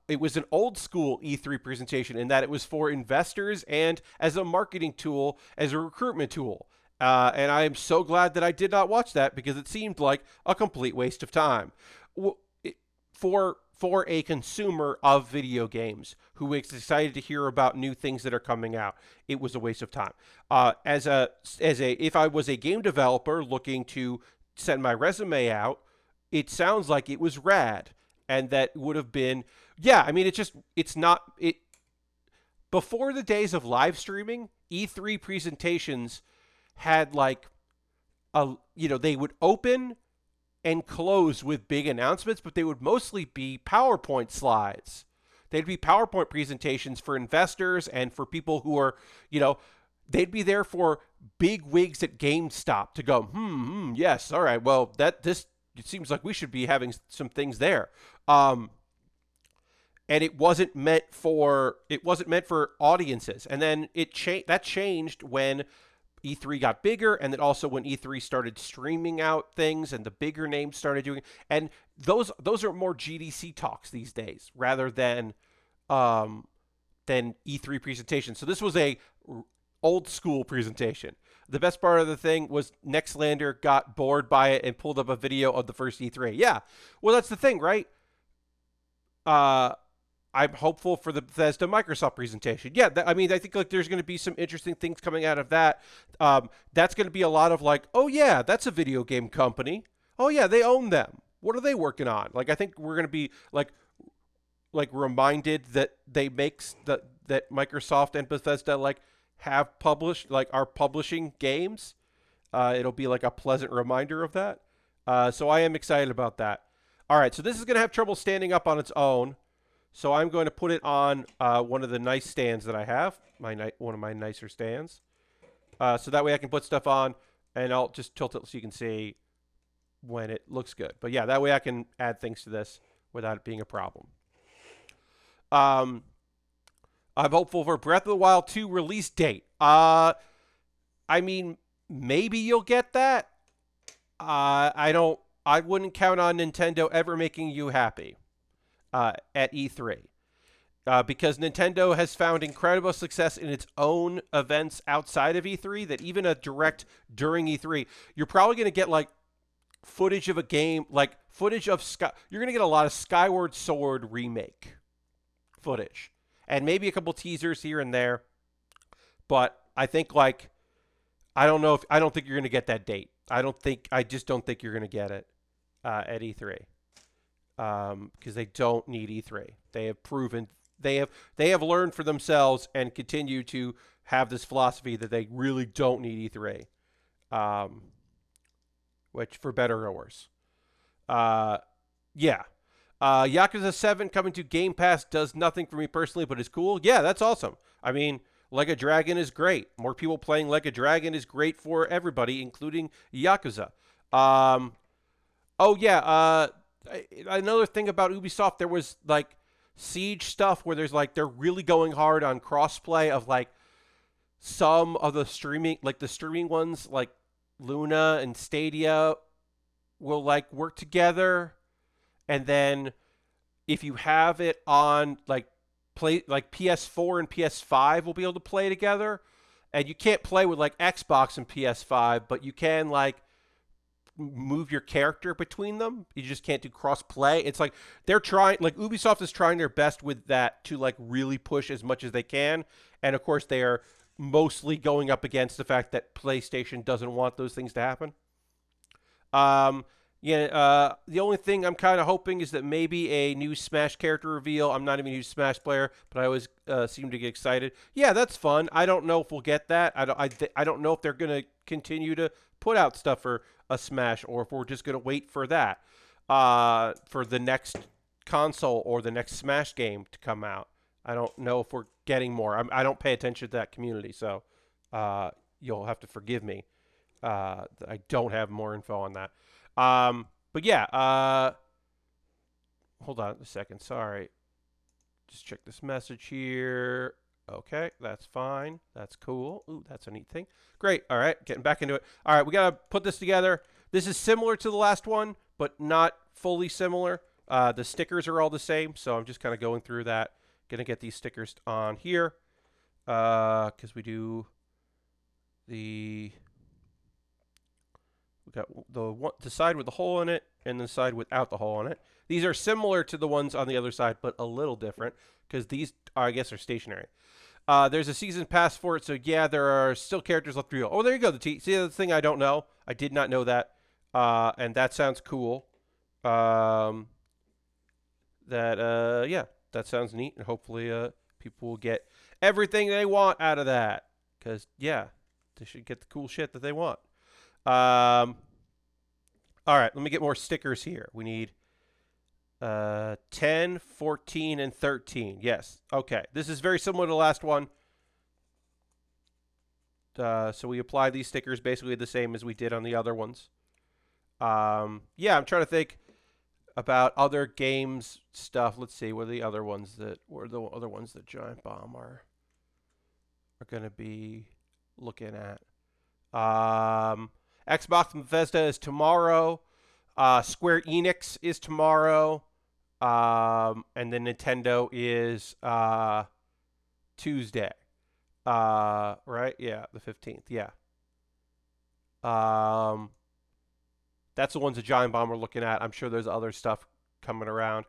it was an old school E3 presentation in that it was for investors and as a marketing tool, as a recruitment tool. And I am so glad that I did not watch that, because it seemed like a complete waste of time. For a consumer of video games who is excited to hear about new things that are coming out, it was a waste of time. If I was a game developer looking to send my resume out, it sounds like it was rad, and that would have been, yeah. I mean, it's not it. Before the days of live streaming, E3 presentations had like they would open and close with big announcements, but they would mostly be PowerPoint slides. They'd be PowerPoint presentations for investors and for people who are, they'd be there for big wigs at GameStop to go, yes, all right, well, it seems like we should be having some things there. And it wasn't meant for audiences. And then that changed when E3 got bigger, and then also when E3 started streaming out things and the bigger names started doing, and those are more GDC talks these days rather than E3 presentations. So this was a old school presentation. The best part of the thing was Nextlander got bored by it and pulled up a video of the first E3. Yeah, well, that's the thing, right? I'm hopeful for the Bethesda Microsoft presentation. Yeah, I think like there's going to be some interesting things coming out of that. That's going to be a lot of like, oh yeah, that's a video game company. Oh yeah, they own them. What are they working on? Like, I think we're going to be like reminded that that Microsoft and Bethesda like have published, like are publishing games. It'll be like a pleasant reminder of that. So I am excited about that. All right, so this is going to have trouble standing up on its own. So I'm going to put it on one of the nice stands that I have, one of my nicer stands. So that way I can put stuff on, and I'll just tilt it so you can see when it looks good. But yeah, that way I can add things to this without it being a problem. I'm hopeful for Breath of the Wild 2 release date. I mean, maybe you'll get that. I wouldn't count on Nintendo ever making you happy. At E3, because Nintendo has found incredible success in its own events outside of E3, that even a direct during E3, you're probably going to get like footage of a game, like footage of you're going to get a lot of Skyward Sword remake footage, and maybe a couple teasers here and there. But I think I don't think you're going to get that date. I just don't think you're going to get it at E3. Because they don't need E3. They have proven they have learned for themselves and continue to have this philosophy that they really don't need E3. Which, for better or worse. Yeah. Yakuza 7 coming to Game Pass does nothing for me personally, but is cool. Yeah, that's awesome. I mean, Like a Dragon is great. More people playing Like a Dragon is great for everybody, including Yakuza. Another thing about Ubisoft, there was like Siege stuff where there's like they're really going hard on crossplay of like some of the streaming ones like Luna and Stadia will like work together, and then if you have it on like PS4 and PS5 will be able to play together, and you can't play with like Xbox and PS5, but you can like move your character between them. You just can't do cross play. It's like they're trying, like Ubisoft is trying their best with that to like really push as much as they can, and of course they are mostly going up against the fact that PlayStation doesn't want those things to happen. Um, yeah, the only thing I'm kind of hoping is that maybe a new Smash character reveal. I'm not even a huge Smash player, but I always seem to get excited. Yeah, that's fun. I don't know if we'll get that. I don't know if they're gonna continue to put out stuff for a Smash, or if we're just gonna wait for that, for the next console or the next Smash game to come out. I don't know if we're getting more. I don't pay attention to that community, so you'll have to forgive me. I don't have more info on that. But yeah, hold on a second. Sorry. Just check this message here. Okay, that's fine. That's cool. Ooh, that's a neat thing. Great. All right, getting back into it. All right, we got to put this together. This is similar to the last one, but not fully similar. The stickers are all the same, so I'm just kind of going through that. Going to get these stickers on here because we do the... We got the side with the hole in it and the side without the hole in it. These are similar to the ones on the other side, but a little different because these, I guess, are stationary. There's a season pass for it, so yeah, there are still characters left to reveal. Oh, there you go. See, the thing I don't know. I did not know that, and that sounds cool. Yeah, that sounds neat, and hopefully, people will get everything they want out of that. Because yeah, they should get the cool shit that they want. All right, let me get more stickers here. We need 10, 14, and 13. Yes. Okay. This is very similar to the last one. So we apply these stickers basically the same as we did on the other ones. Yeah, I'm trying to think about other games stuff. Let's see. What are the other ones that Giant Bomb are going to be looking at? Xbox and Bethesda is tomorrow. Square Enix is tomorrow. And then Nintendo is Tuesday. Right? Yeah, the 15th. Yeah. That's the ones that Giant Bomb are looking at. I'm sure there's other stuff coming around.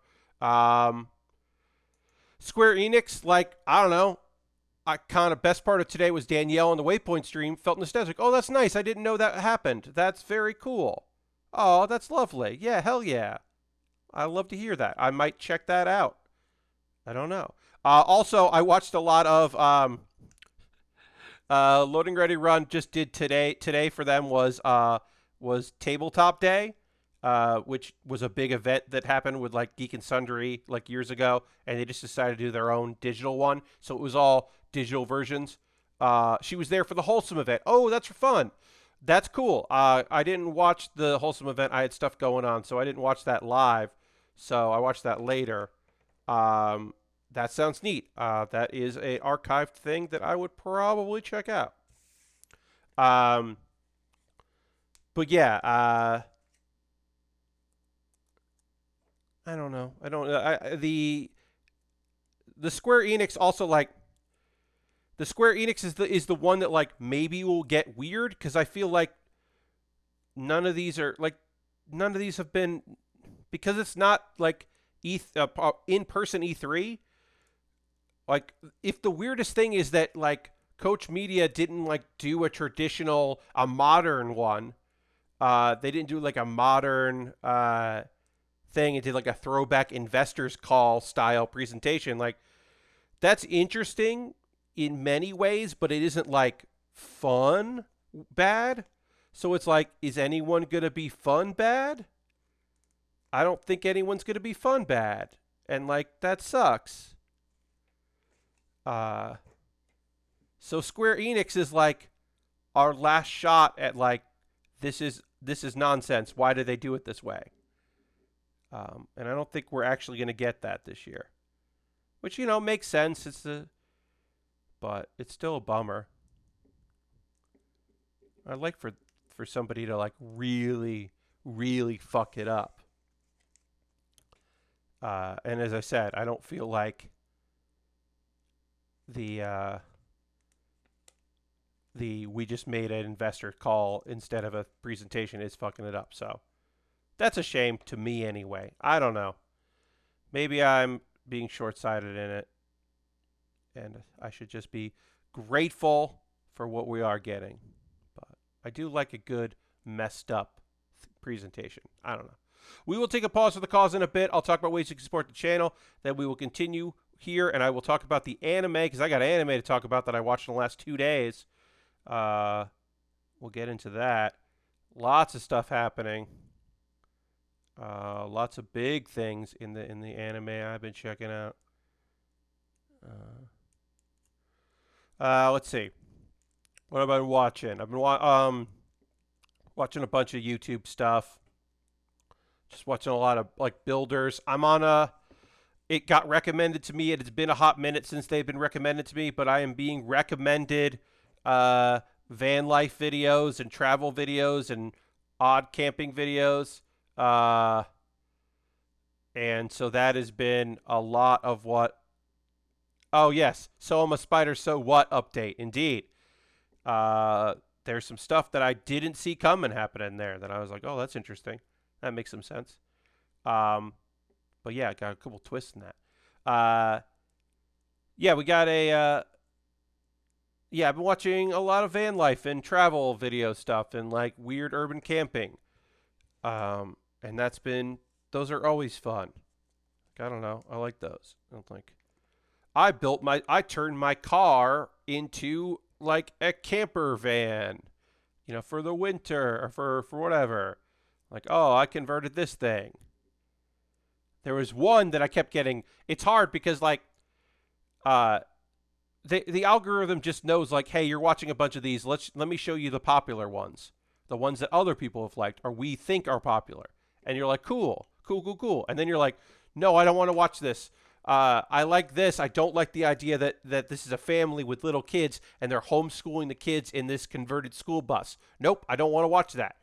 Square Enix, like, I don't know. Kind of best part of today was Danielle on the Waypoint stream felt nostalgic. Oh, that's nice. I didn't know that happened. That's very cool. Oh, that's lovely. Yeah, hell yeah. I love to hear that. I might check that out. I don't know. Also, I watched a lot of Loading Ready Run. Just did today. Today for them was Tabletop Day, which was a big event that happened with like Geek and Sundry like years ago, and they just decided to do their own digital one. So it was all digital versions. She was there for the Wholesome event. Oh, that's fun. That's cool. I didn't watch the Wholesome event. I had stuff going on, so I didn't watch that live. So I watched that later. That sounds neat. That is a archived thing that I would probably check out. But yeah, I don't know. I don't. The Square Enix also like the Square Enix is the one that like maybe will get weird because I feel like none of these have been because it's not like in person E3. Like if the weirdest thing is that like Coach Media didn't like do a modern one. They didn't do like a modern thing. It did like a throwback investors call style presentation. Like that's interesting in many ways, but it isn't like fun bad. So it's like, is anyone gonna be fun bad? I don't think anyone's gonna be fun bad, and like that sucks. Uh, so Square Enix is like our last shot at like this is nonsense. Why do they do it this way? And I don't think we're actually going to get that this year, which makes sense. But it's still a bummer. I'd like for somebody to like really, really fuck it up. And as I said, I don't feel like the we just made an investor call instead of a presentation is fucking it up. So that's a shame to me anyway. I don't know. Maybe I'm being short-sighted in it, and I should just be grateful for what we are getting. But I do like a good messed up presentation. I don't know. We will take a pause for the cause in a bit. I'll talk about ways you can support the channel. Then we will continue here, and I will talk about the anime, because I got anime to talk about that I watched in the last 2 days. We'll get into that. Lots of stuff happening. Lots of big things in the anime I've been checking out. Let's see. What have I been watching? I've been watching a bunch of YouTube stuff. Just watching a lot of like builders. I'm on a. It got recommended to me. It has been a hot minute since they've been recommended to me, but I am being recommended van life videos and travel videos and odd camping videos. And so that has been a lot of what. Oh yes, so I'm a spider. So what update? Indeed. There's some stuff that I didn't see coming happening there that I was like, oh, that's interesting. That makes some sense. But yeah, got a couple twists in that. Yeah, we got a. Yeah, I've been watching a lot of van life and travel video stuff and like weird urban camping. And that's been. Those are always fun. I don't know. I like those. I don't think. I turned my car into like a camper van, you know, for the winter or for whatever. Like, oh, I converted this thing. There was one that I kept getting. It's hard because like, the algorithm just knows like, hey, you're watching a bunch of these. Let me show you the popular ones, the ones that other people have liked or we think are popular. And you're like, cool. And then you're like, no, I don't want to watch this. I like this. I don't like the idea that this is a family with little kids and they're homeschooling the kids in this converted school bus. Nope, I don't want to watch that.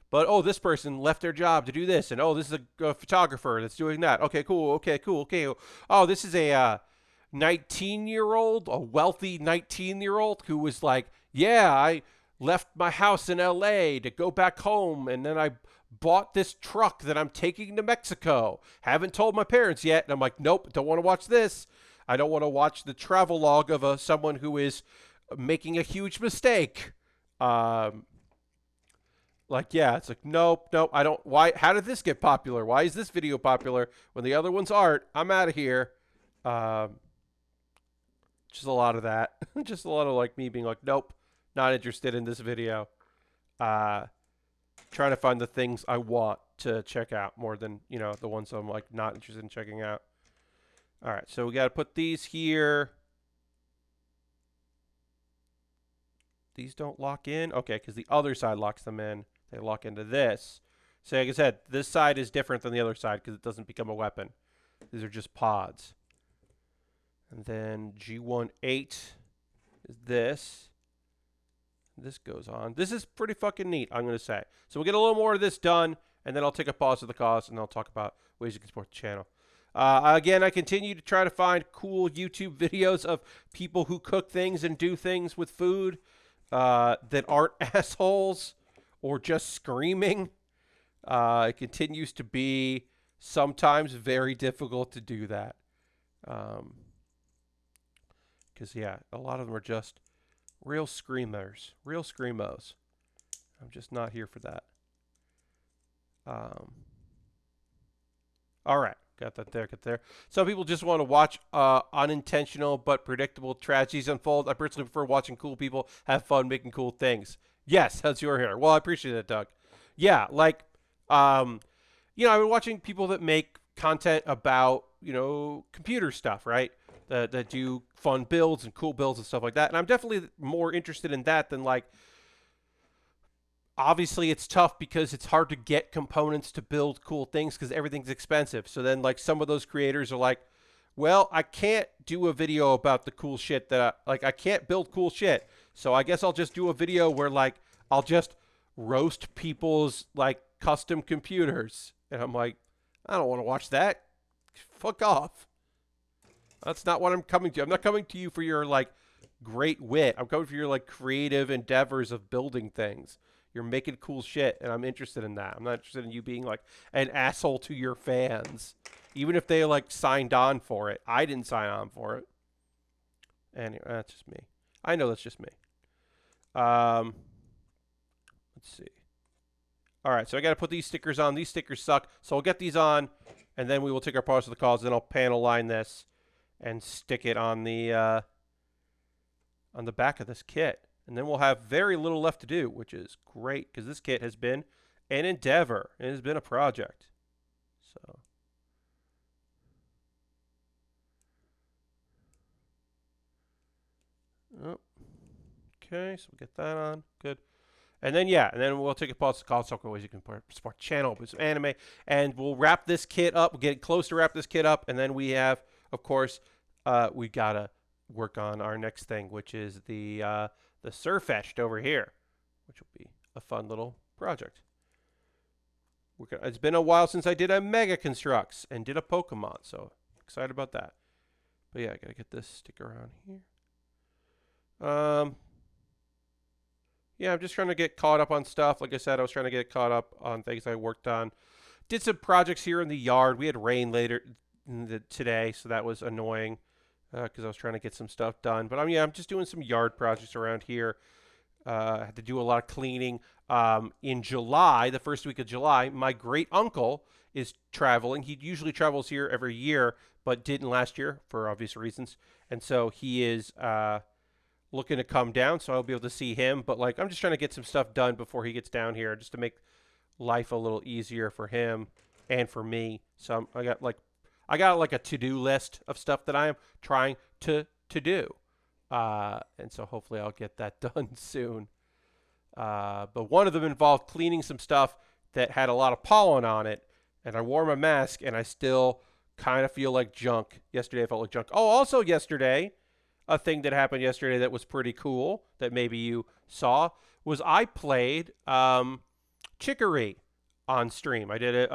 But, oh, this person left their job to do this. And, oh, this is a photographer that's doing that. Okay, cool. Okay. Oh, this is a 19-year-old, a wealthy 19-year-old who was like, yeah, I left my house in L.A. to go back home. And then I bought this truck that I'm taking to Mexico. Haven't told my parents yet. And I'm like, nope, don't want to watch this. I don't want to watch the travel log of someone who is making a huge mistake. Like, yeah, it's like, nope, I don't. Why? How did this get popular? Why is this video popular when the other ones aren't? I'm out of here. Just a lot of that. Just a lot of like me being like, nope, not interested in this video. Trying to find the things I want to check out more than, you know, the ones I'm like not interested in checking out. All right, so we got to put these here. These don't lock in. Okay, because the other side locks them in. They lock into this. So like I said, this side is different than the other side because it doesn't become a weapon. These are just pods. And then G18 is this. This goes on. This is pretty fucking neat, I'm going to say. So we'll get a little more of this done, and then I'll take a pause for the cause, and I'll talk about ways you can support the channel. Again, I continue to try to find cool YouTube videos of people who cook things and do things with food that aren't assholes or just screaming. It continues to be sometimes very difficult to do that. Because, yeah, a lot of them are just real screamers, real screamos. I'm just not here for that. All right. Got that there. Some people just want to watch unintentional but predictable tragedies unfold. I personally prefer watching cool people have fun making cool things. Yes, that's your hair. Well, I appreciate that, Doug. Yeah, like, you know, I've been watching people that make content about, you know, computer stuff, right? That do fun builds and cool builds and stuff like that. And I'm definitely more interested in that than like, obviously it's tough because it's hard to get components to build cool things because everything's expensive. So then like some of those creators are like, well, I can't do a video about the cool shit that I can't build cool shit. So I guess I'll just do a video where like, I'll just roast people's like custom computers. And I'm like, I don't want to watch that. Fuck off. That's not what I'm coming to. I'm not coming to you for your like great wit. I'm coming for your like creative endeavors of building things. You're making cool shit, and I'm interested in that. I'm not interested in you being like an asshole to your fans, even if they like signed on for it. I didn't sign on for it. Anyway, that's just me. I know that's just me. Let's see. All right, so I got to put these stickers on. These stickers suck, so I'll get these on, and then we will take our pause for the calls. Then I'll panel line this and stick it on the back of this kit. And then we'll have very little left to do, which is great, because this kit has been an endeavor. It has been a project. So... Oh. Okay, so we'll get that on. Good. And then, yeah, and then we'll take a pause to call soccer ways you can support channel with some anime. And we'll wrap this kit up. We'll get close to wrap this kit up. And then we have, of course, we got to work on our next thing, which is the Sirfetch'D over here, which will be a fun little project. It's been a while since I did a Mega Construx and did a Pokemon, so excited about that. But yeah, I got to get this sticker on here. Yeah, I'm just trying to get caught up on stuff. Like I said, I was trying to get caught up on things I worked on. Did some projects here in the yard. We had rain later today, so that was annoying because I was trying to get some stuff done. But yeah, I'm just doing some yard projects around here. I had to do a lot of cleaning. In July, the first week of July, my great uncle is traveling. He usually travels here every year, but didn't last year for obvious reasons. And so he is looking to come down, so I'll be able to see him. But like, I'm just trying to get some stuff done before he gets down here, just to make life a little easier for him and for me. So I got like a to-do list of stuff that I am trying to do, and so hopefully I'll get that done soon. But one of them involved cleaning some stuff that had a lot of pollen on it, and I wore my mask, and I still kind of feel like junk. Yesterday I felt like junk. Oh, also yesterday, a thing that happened yesterday that was pretty cool that maybe you saw was I played Chicory on stream. I did a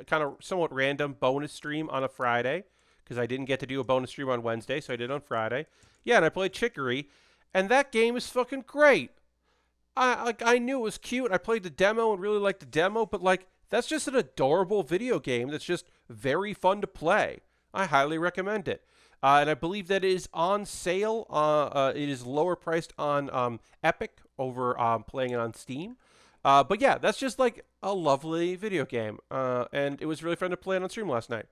kind of somewhat random bonus stream on a Friday because I didn't get to do a bonus stream on Wednesday, so I did it on Friday. Yeah, and I played Chicory, and that game is fucking great. I knew it was cute. I played the demo and really liked the demo, but like that's just an adorable video game that's just very fun to play. I highly recommend it. And I believe that it is on sale. It is lower priced on Epic over playing it on Steam. But yeah, that's just like a lovely video game. And it was really fun to play it on stream last night.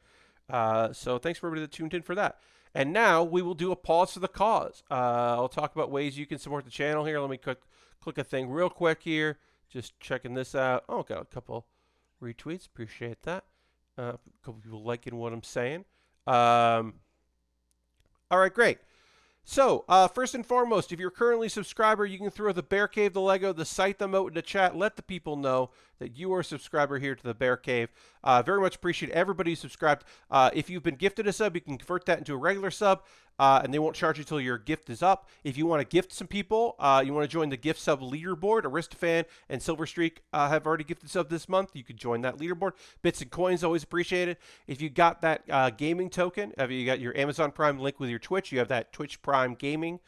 So thanks for everybody that tuned in for that. And now we will do a pause for the cause. I'll talk about ways you can support the channel here. Let me click a thing real quick here. Just checking this out. Oh, got a couple retweets. Appreciate that. A couple people liking what I'm saying. All right, great. So, first and foremost, if you're currently a subscriber, you can throw the Bear Cave, the Lego, the site, the emote in the chat. Let the people know that you are a subscriber here to the Bear Cave. Very much appreciate everybody who subscribed. If you've been gifted a sub, you can convert that into a regular sub, and they won't charge you until your gift is up. If you want to gift some people, you want to join the gift sub leaderboard, Aristofan and Silverstreak have already gifted sub this month. You could join that leaderboard. Bits and coins, always appreciated. If you got that gaming token, if you got your Amazon Prime link with your Twitch, you have that Twitch Prime gaming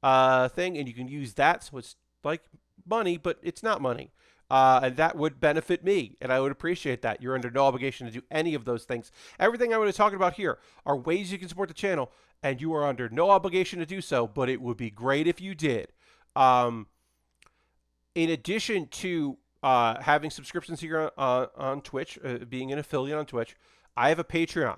thing, and you can use that. So it's like money, but it's not money. And that would benefit me, and I would appreciate that. You're under no obligation to do any of those things. Everything I'm going to talk about here are ways you can support the channel, and you are under no obligation to do so, but it would be great if you did. In addition to having subscriptions here on Twitch, being an affiliate on Twitch, I have a Patreon.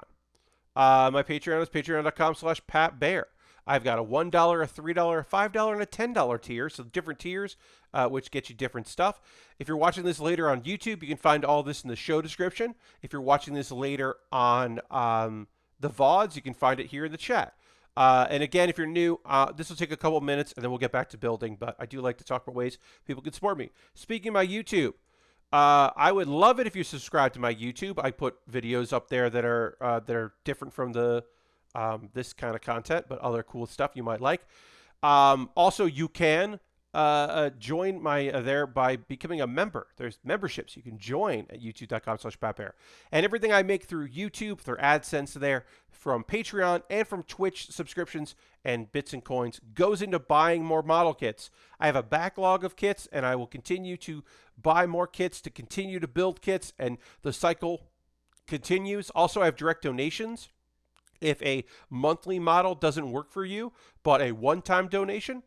My Patreon is patreon.com/PatBear. I've got a $1, a $3, a $5, and a $10 tier, so different tiers, which get you different stuff. If you're watching this later on YouTube, you can find all this in the show description. If you're watching this later on the VODs, you can find it here in the chat. And again, if you're new, this will take a couple minutes, and then we'll get back to building, but I do like to talk about ways people can support me. Speaking of my YouTube, I would love it if you subscribe to my YouTube. I put videos up there that are different from the this kind of content, but other cool stuff you might like. Also, you can join my there by becoming a member. There's memberships you can join at youtube.com/PatBear. And everything I make through YouTube, through AdSense there, from Patreon and from Twitch subscriptions and bits and coins goes into buying more model kits. I have a backlog of kits, and I will continue to buy more kits to continue to build kits, and the cycle continues. Also, I have direct donations. If a monthly model doesn't work for you, but a one-time donation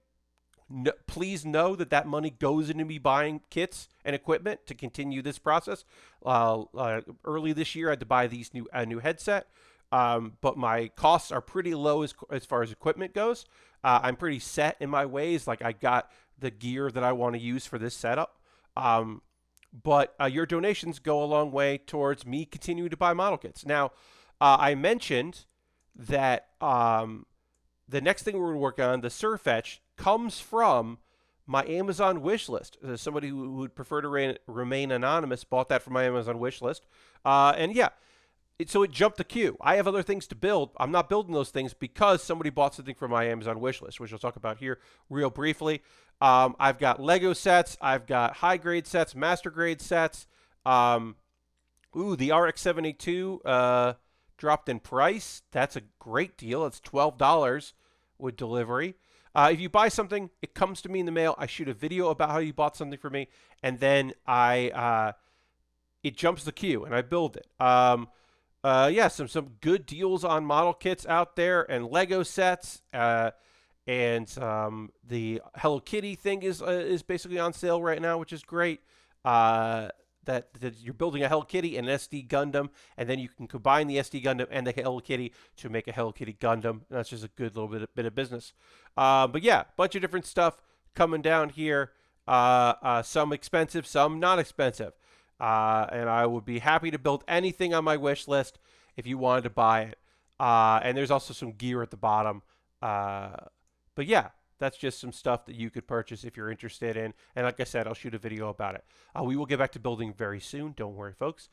No, please know that that money goes into me buying kits and equipment to continue this process. Early this year, I had to buy a new headset, but my costs are pretty low as far as equipment goes. I'm pretty set in my ways. Like I got the gear that I want to use for this setup. But your donations go a long way towards me continuing to buy model kits. Now, I mentioned that the next thing we're going to work on, the Sirfetch'D, comes from my Amazon wish list. Somebody who would prefer to remain anonymous bought that from my Amazon wish list. And yeah, so it jumped the queue. I have other things to build. I'm not building those things because somebody bought something from my Amazon wish list, which I'll talk about here real briefly. I've got Lego sets. I've got high grade sets, master grade sets. The RX-782 dropped in price. That's a great deal. It's $12 with delivery. If you buy something, it comes to me in the mail. I shoot a video about how you bought something for me, and then it jumps the queue, and I build it. Yeah, some good deals on model kits out there and Lego sets. And the Hello Kitty thing is basically on sale right now, which is great. That you're building a Hello Kitty and an SD Gundam, and then you can combine the SD Gundam and the Hello Kitty to make a Hello Kitty Gundam. And that's just a good little bit of business. But yeah, bunch of different stuff coming down here. Some expensive, some not expensive. And I would be happy to build anything on my wish list if you wanted to buy it. And there's also some gear at the bottom. But yeah, that's just some stuff that you could purchase if you're interested in. And like I said, I'll shoot a video about it. We will get back to building very soon. Don't worry, folks.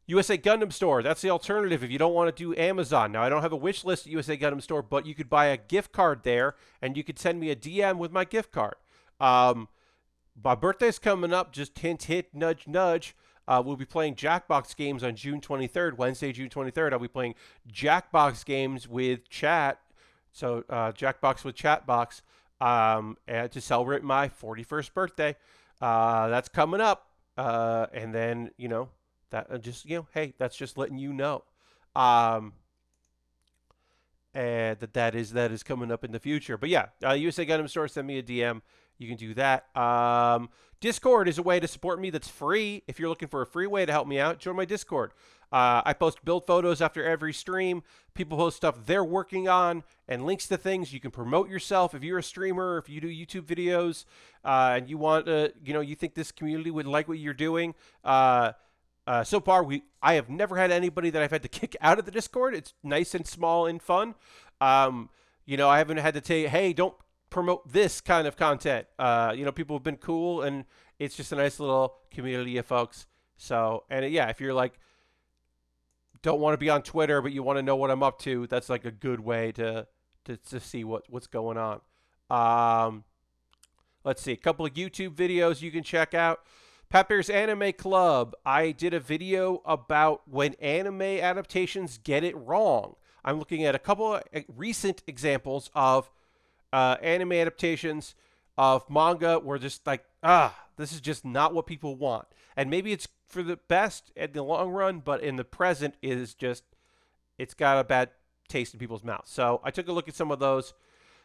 USA Gundam Store. That's the alternative if you don't want to do Amazon. Now, I don't have a wish list at USA Gundam Store, but you could buy a gift card there, and you could send me a DM with my gift card. My birthday's coming up. Just hint, hint, nudge, nudge. We'll be playing Jackbox games on June 23rd, Wednesday, June 23rd. I'll be playing Jackbox games with chat. So Jackbox with Chatbox and to celebrate my 41st birthday. That's coming up. And then, that just, hey, that's just letting you know. And that is coming up in the future. But yeah, USA Gundam Store, send me a DM. You can do that. Discord is a way to support me that's free. If you're looking for a free way to help me out, join my Discord. I post build photos after every stream. People post stuff they're working on and links to things. You can promote yourself if you're a streamer, if you do YouTube videos, and you want to, you think this community would like what you're doing. So far, I have never had anybody that I've had to kick out of the Discord. It's nice and small and fun. I haven't had to tell you, hey, don't promote this kind of content. People have been cool, and it's just a nice little community of folks. So, and yeah, if you're like, don't want to be on Twitter, but you want to know what I'm up to, that's like a good way to see what's going on. Let's see, a couple of YouTube videos you can check out. Pat Bear's Anime Club. I did a video about when anime adaptations get it wrong. I'm looking at a couple of recent examples of anime adaptations of manga where just like, this is just not what people want. And maybe it's for the best in the long run, but in the present it's got a bad taste in people's mouths. So I took a look at some of those.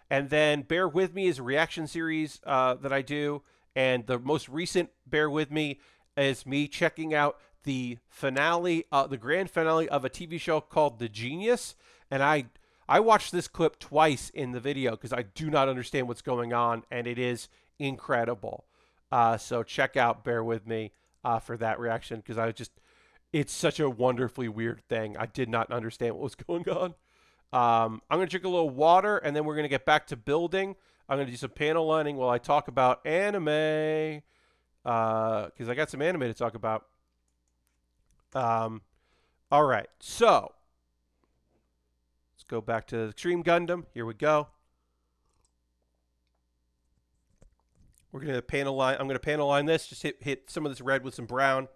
And then Baer With Me is a reaction series that I do. And the most recent Baer With Me is me checking out the finale, the grand finale of a TV show called The Genius. And I watched this clip twice in the video because I do not understand what's going on, and it is incredible. So check out Baer With Me for that reaction because it's such a wonderfully weird thing. I did not understand what was going on. I'm going to drink a little water, and then we're going to get back to building. I'm going to do some panel lining while I talk about anime because I got some anime to talk about. All right, so let's go back to Extreme Gundam. Here we go. We're going to panel line. I'm going to panel line this. Just hit some of this red with some brown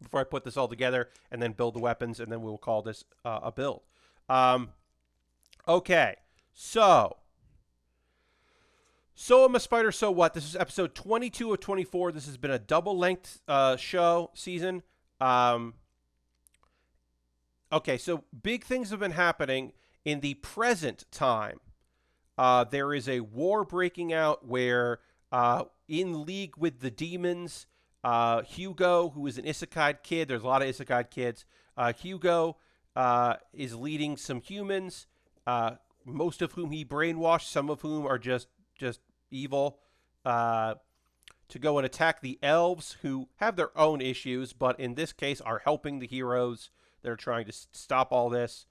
before I put this all together, and then build the weapons, and then we'll call this a build. Okay, so I'm a Spider, so what? This is episode 22 of 24. This has been a double-length season. Okay, so big things have been happening in the present time. There is a war breaking out where, in league with the demons, Hugo, who is an isekai kid, there's a lot of isekai kids. Hugo is leading some humans, most of whom he brainwashed, some of whom are just evil, to go and attack the elves, who have their own issues, but in this case are helping the heroes that are trying to stop all this.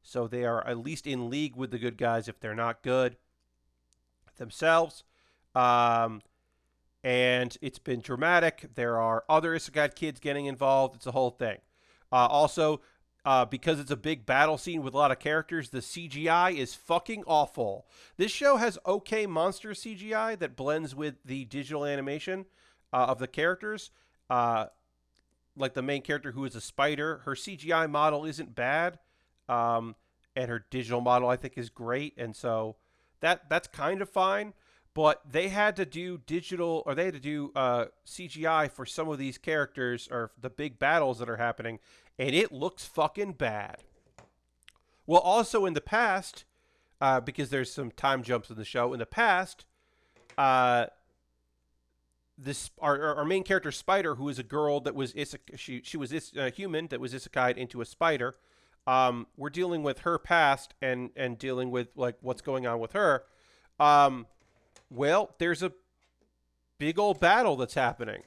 So they are at least in league with the good guys if they're not good themselves. And it's been dramatic. There are other isekai kids getting involved. It's a whole thing. Also, because it's a big battle scene with a lot of characters, the CGI is fucking awful. This show has okay monster CGI that blends with the digital animation of the characters. Like the main character, who is a spider, her CGI model isn't bad, and her digital model, I think, is great, and so that's kind of fine. But they had to do CGI for some of these characters, or the big battles that are happening, and it looks fucking bad. Well, also in the past, because there's some time jumps in the show, in the past, this our main character Spider, who is a girl that was she was a human that was isekai'd into a spider. We're dealing with her past and dealing with like what's going on with her. Well, there's a big old battle that's happening.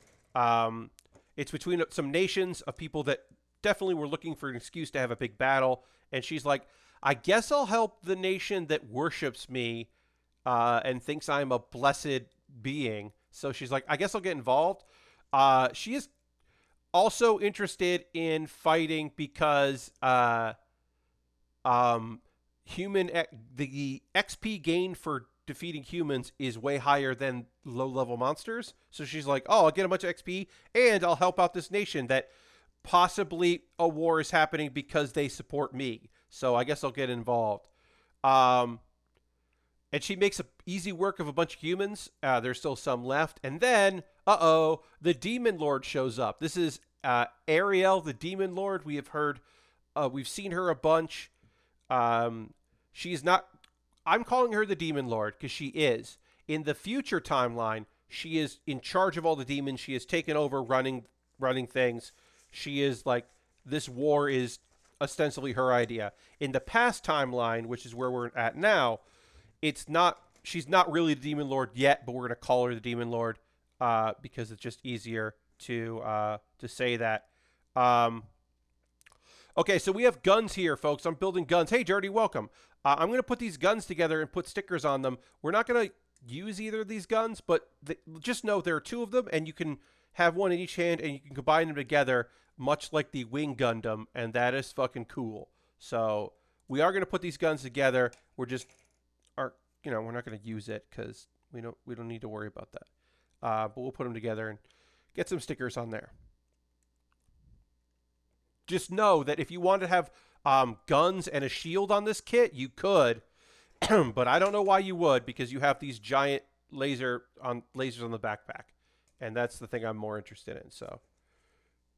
It's between some nations of people that definitely were looking for an excuse to have a big battle, and she's like, I guess I'll help the nation that worships me and thinks I'm a blessed being. So she's like, I guess I'll get involved. She is also interested in fighting because the XP gained for defeating humans is way higher than low-level monsters. So she's like, oh, I'll get a bunch of XP, and I'll help out this nation that possibly a war is happening because they support me. So I guess I'll get involved. And she makes easy work of a bunch of humans. There's still some left. And then, the Demon Lord shows up. This is Ariel, the Demon Lord. We have heard, we've seen her a bunch. She's not, I'm calling her the Demon Lord because she is. In the future timeline, she is in charge of all the demons. She has taken over running things. She is like, this war is ostensibly her idea. In the past timeline, which is where we're at now, she's not really the Demon Lord yet, but we're going to call her the Demon Lord because it's just easier to say that. Okay, so we have guns here, folks. I'm building guns. Hey, Dirty, welcome. I'm going to put these guns together and put stickers on them. We're not going to use either of these guns, but just know there are two of them, and you can have one in each hand, and you can combine them together, much like the Wing Gundam, and that is fucking cool. So we are going to put these guns together. We're not going to use it because we don't need to worry about that. But we'll put them together and get some stickers on there. Just know that if you want to have guns and a shield on this kit, you could, but I don't know why you would, because you have these giant lasers on the backpack, and that's the thing I'm more interested in. So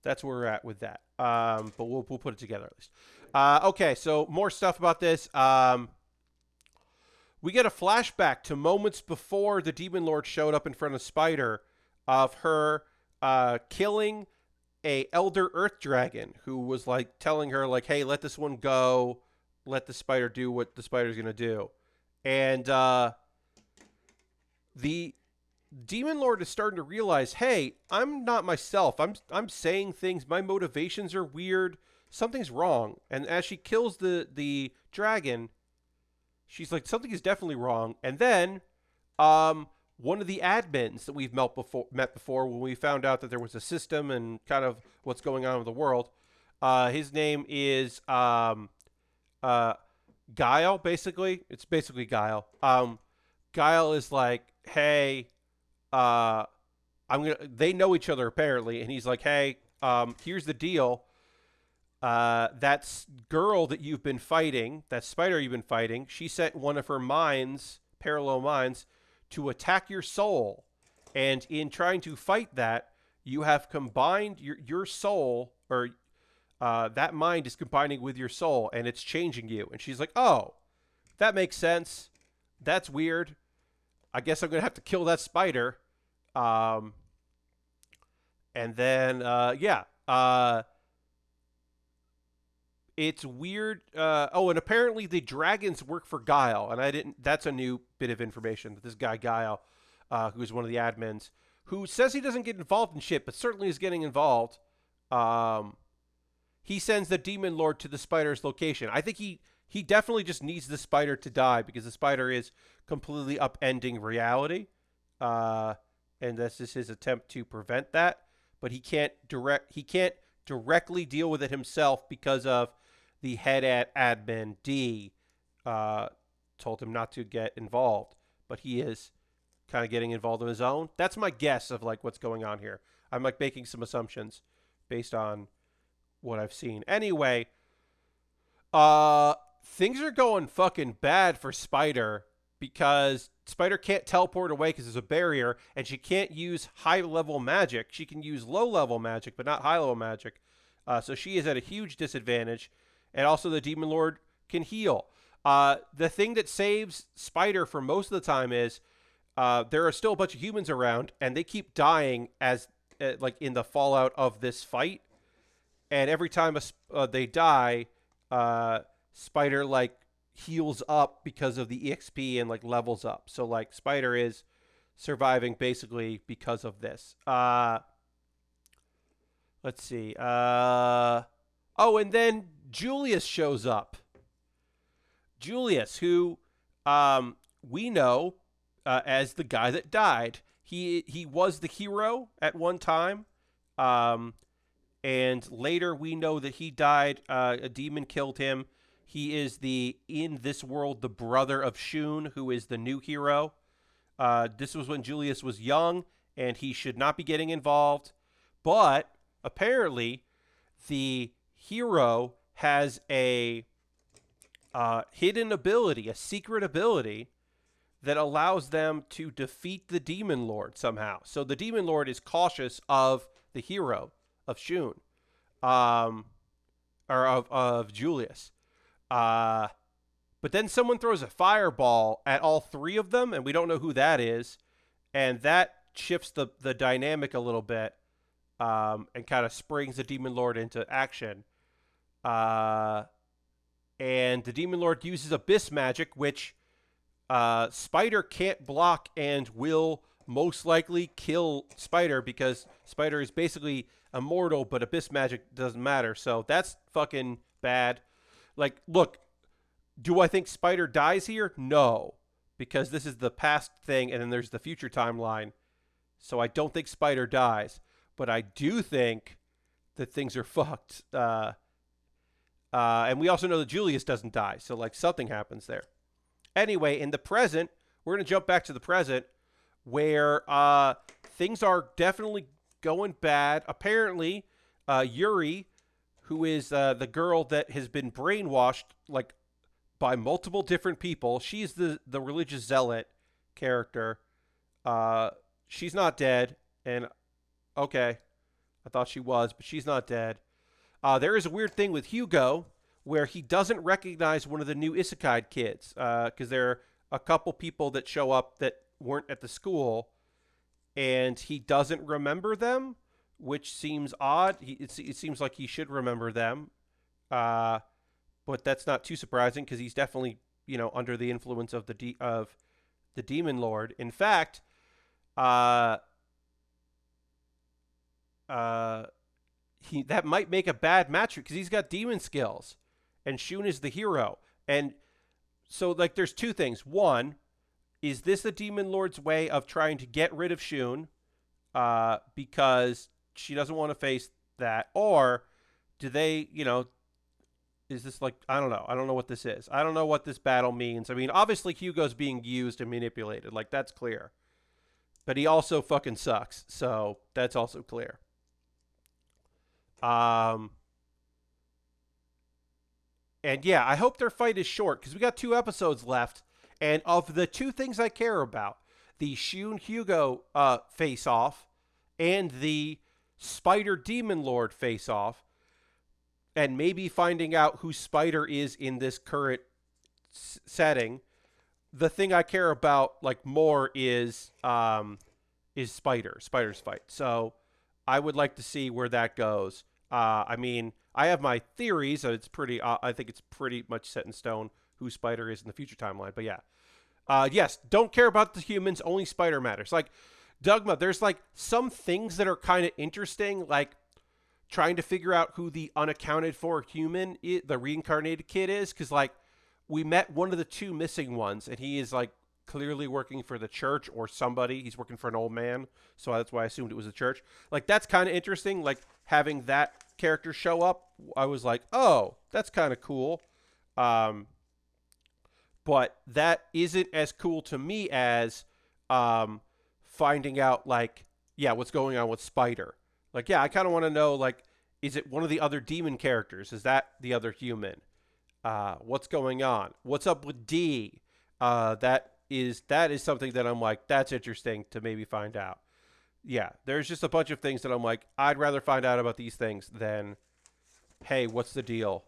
that's where we're at with that. But we'll put it together at least. Okay, so more stuff about this. We get a flashback to moments before the Demon Lord showed up in front of Spider, of her killing a Elder Earth Dragon who was like telling her like, hey, let this one go, let the spider do what the spider's gonna do. And the Demon Lord is starting to realize, hey, I'm not myself. I'm saying things, my motivations are weird, something's wrong. And as she kills the dragon, she's like, something is definitely wrong. And then one of the admins that we've met before when we found out that there was a system and kind of what's going on with the world, his name is Guile, basically. It's basically Guile. Guile is like, hey, they know each other apparently, and he's like, hey, here's the deal. That girl that you've been fighting, that spider you've been fighting, she sent one of her mines, parallel mines, to attack your soul. And in trying to fight that, you have combined your soul, or that mind is combining with your soul, and it's changing you. And she's like, oh, that makes sense. That's weird. I guess I'm going to have to kill that spider. Um, and then, yeah. It's weird. Oh, and apparently the dragons work for Guile, and I didn't. That's a new bit of information that this guy Guile, who's one of the admins, who says he doesn't get involved in shit, but certainly is getting involved. Um, he sends the demon lord to the spider's location. I think he definitely just needs the spider to die because the spider is completely upending reality, and this is his attempt to prevent that. But he can't directly deal with it himself because of the head admin D told him not to get involved, but he is kind of getting involved on his own. That's my guess of like what's going on here. I'm like making some assumptions based on what I've seen. Anyway, things are going fucking bad for Spider because Spider can't teleport away because there's a barrier, and she can't use high-level magic. She can use low-level magic, but not high-level magic. So she is at a huge disadvantage, and also the Demon Lord can heal. The thing that saves Spider for most of the time is there are still a bunch of humans around, and they keep dying as like in the fallout of this fight. And every time they die, Spider like heals up because of the EXP and like levels up. So like Spider is surviving basically because of this. Let's see. Oh, and then Julius shows up. Julius, who we know as the guy that died. He was the hero at one time. And later we know that he died. A demon killed him. He is in this world, the brother of Shun, who is the new hero. This was when Julius was young, and he should not be getting involved. But apparently, the hero has a hidden ability, a secret ability, that allows them to defeat the Demon Lord somehow. So the Demon Lord is cautious of the hero, of Shun, or of Julius. But then someone throws a fireball at all three of them, and we don't know who that is. And that shifts the dynamic a little bit, and kind of springs the Demon Lord into action. And the Demon Lord uses Abyss Magic, which Spider can't block and will most likely kill Spider because Spider is basically immortal, but Abyss Magic doesn't matter. So that's fucking bad. Like, look, do I think Spider dies here? No, because this is the past thing, and then there's the future timeline. So I don't think Spider dies, but I do think that things are fucked. And we also know that Julius doesn't die, so like something happens there. Anyway, in the present, we're going to jump back to the present, where things are definitely going bad. Apparently, Yuri, who is the girl that has been brainwashed like by multiple different people, she's the religious zealot character. She's not dead, and okay, I thought she was, but she's not dead. There is a weird thing with Hugo where he doesn't recognize one of the new Isekai kids because there are a couple people that show up that weren't at the school, and he doesn't remember them, which seems odd. It seems like he should remember them, but that's not too surprising because he's definitely under the influence of the Demon Lord. In fact, that might make a bad match because he's got demon skills, and Shun is the hero. And so, like, there's two things. One, is this the Demon Lord's way of trying to get rid of Shun because she doesn't want to face that? Or do they, is this like, I don't know. I don't know what this is. I don't know what this battle means. I mean, obviously Hugo's being used and manipulated. Like, that's clear. But he also fucking sucks. So that's also clear. And yeah, I hope their fight is short because we got 2 episodes left. And of the 2 things I care about, the Shun Hugo face off and the Spider Demon Lord face off, and maybe finding out who Spider is in this current setting, the thing I care about like more is Spider's fight. So I would like to see where that goes. I mean, I have my theories. So it's pretty. I think it's pretty much set in stone who Spider is in the future timeline. But yeah, yes, don't care about the humans. Only Spider matters. Like Dogma, there's like some things that are kind of interesting, like trying to figure out who the unaccounted for human, the reincarnated kid is, because like we met one of the two missing ones, and he is like clearly working for the church or somebody. He's working for an old man, so that's why I assumed it was the church. Like that's kind of interesting. Like having that character show up, I was like, oh, that's kind of cool. But that isn't as cool to me as finding out like, yeah, what's going on with Spider. Like, yeah, I kind of want to know, like, is it one of the other demon characters? Is that the other human? What's going on? What's up with D? That is something that I'm like, that's interesting to maybe find out. Yeah, there's just a bunch of things that I'm like, I'd rather find out about these things than, hey, what's the deal?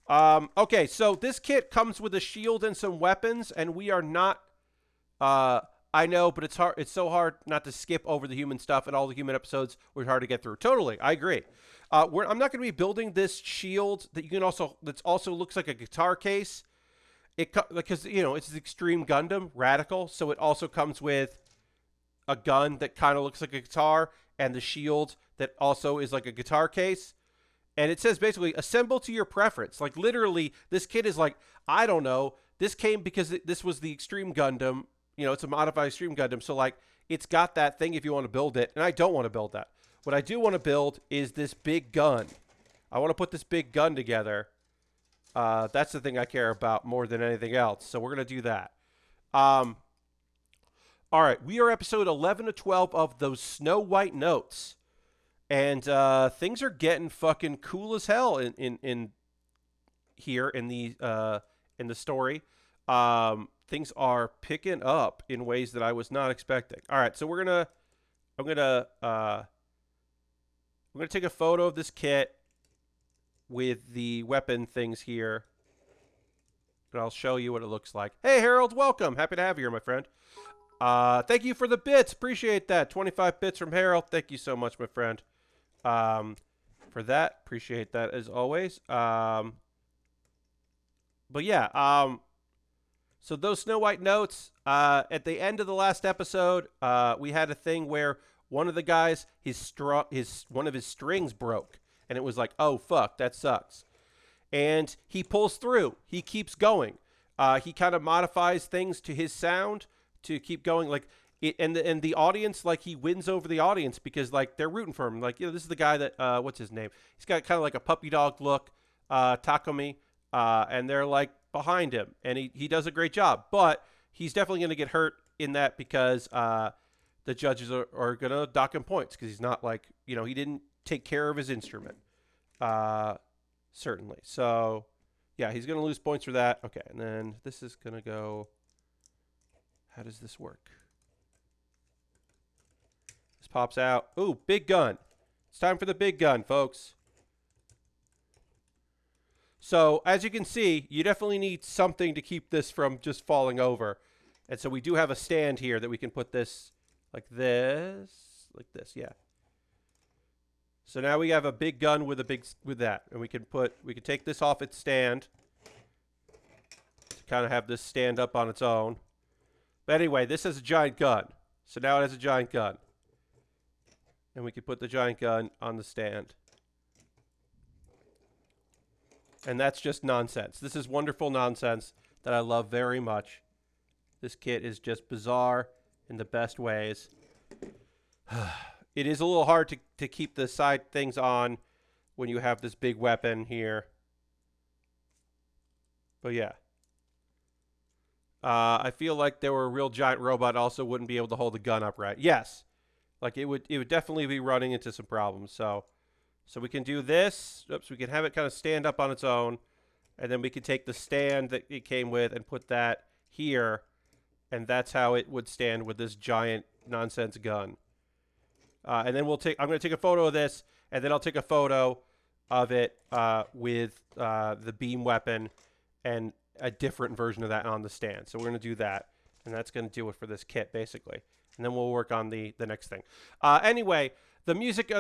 Okay, so this kit comes with a shield and some weapons, and we are not, I know, but it's hard. It's so hard not to skip over the human stuff, and all the human episodes were hard to get through. Totally, I agree. I'm not going to be building this shield that you can also, that also looks like a guitar case. Because, you know, it's Extreme Gundam, Radical, so it also comes with a gun that kind of looks like a guitar, and the shield that also is like a guitar case. And it says basically, assemble to your preference. Like, literally, this kit is like, I don't know, this came because this was the Extreme Gundam. You know, it's a modified Extreme Gundam. So, like, it's got that thing if you want to build it. And I don't want to build that. What I do want to build is this big gun. I want to put this big gun together. That's the thing I care about more than anything else. So, we're going to do that. All right. We are episode 11 to 12 of those Snow White Notes. And things are getting fucking cool as hell in here in the story. Things are picking up in ways that I was not expecting. All right, so I'm gonna take a photo of this kit with the weapon things here, and I'll show you what it looks like. Hey Harold, welcome. Happy to have you here, my friend. Thank you for the bits. Appreciate that. 25 bits from Harold. Thank you so much, my friend. For that, appreciate that as always. But yeah, so those Snow White Notes, at the end of the last episode, we had a thing where one of the guys, one of his strings broke, and it was like, oh fuck, that sucks. And he pulls through. He keeps going. He kind of modifies things to his sound to keep going. Like, and the audience, like, he wins over the audience because, like, they're rooting for him. Like, you know, this is the guy that, what's his name? He's got kind of like a puppy dog look, Takumi, and they're, like, behind him. And he does a great job. But he's definitely going to get hurt in that because the judges are going to dock him points because he's not, like, you know, he didn't take care of his instrument. Certainly. So, yeah, he's going to lose points for that. Okay, and then this is going to go... How does this work? This pops out. Ooh, big gun. It's time for the big gun, folks. So, as you can see, you definitely need something to keep this from just falling over. And so we do have a stand here that we can put this like this. Like this, yeah. So now we have a big gun with that. And we can take this off its stand to kind of have this stand up on its own. But anyway, this has a giant gun. So now it has a giant gun. And we can put the giant gun on the stand. And that's just nonsense. This is wonderful nonsense that I love very much. This kit is just bizarre in the best ways. It is a little hard to keep the side things on when you have this big weapon here. But yeah. I feel like there were a real giant robot also wouldn't be able to hold the gun upright. Yes. Like it would definitely be running into some problems. So we can do this. Oops, we can have it kind of stand up on its own. And then we can take the stand that it came with and put that here. And that's how it would stand with this giant nonsense gun. And then I'm going to take a photo of this. And then I'll take a photo of it with the beam weapon. And a different version of that on the stand. So we're going to do that, and that's going to do it for this kit, basically. And then we'll work on the next thing. Anyway, the music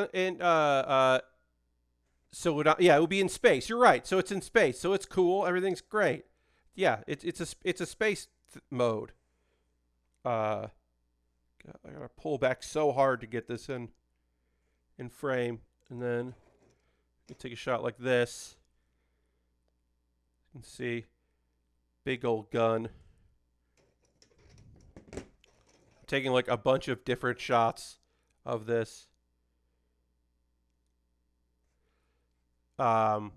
so it would be in space. You're right. So it's in space. So it's cool. Everything's great. Yeah, it's a space mode. I gotta pull back so hard to get this in frame, and then you take a shot like this. You can see big old gun. I'm taking like a bunch of different shots of this. And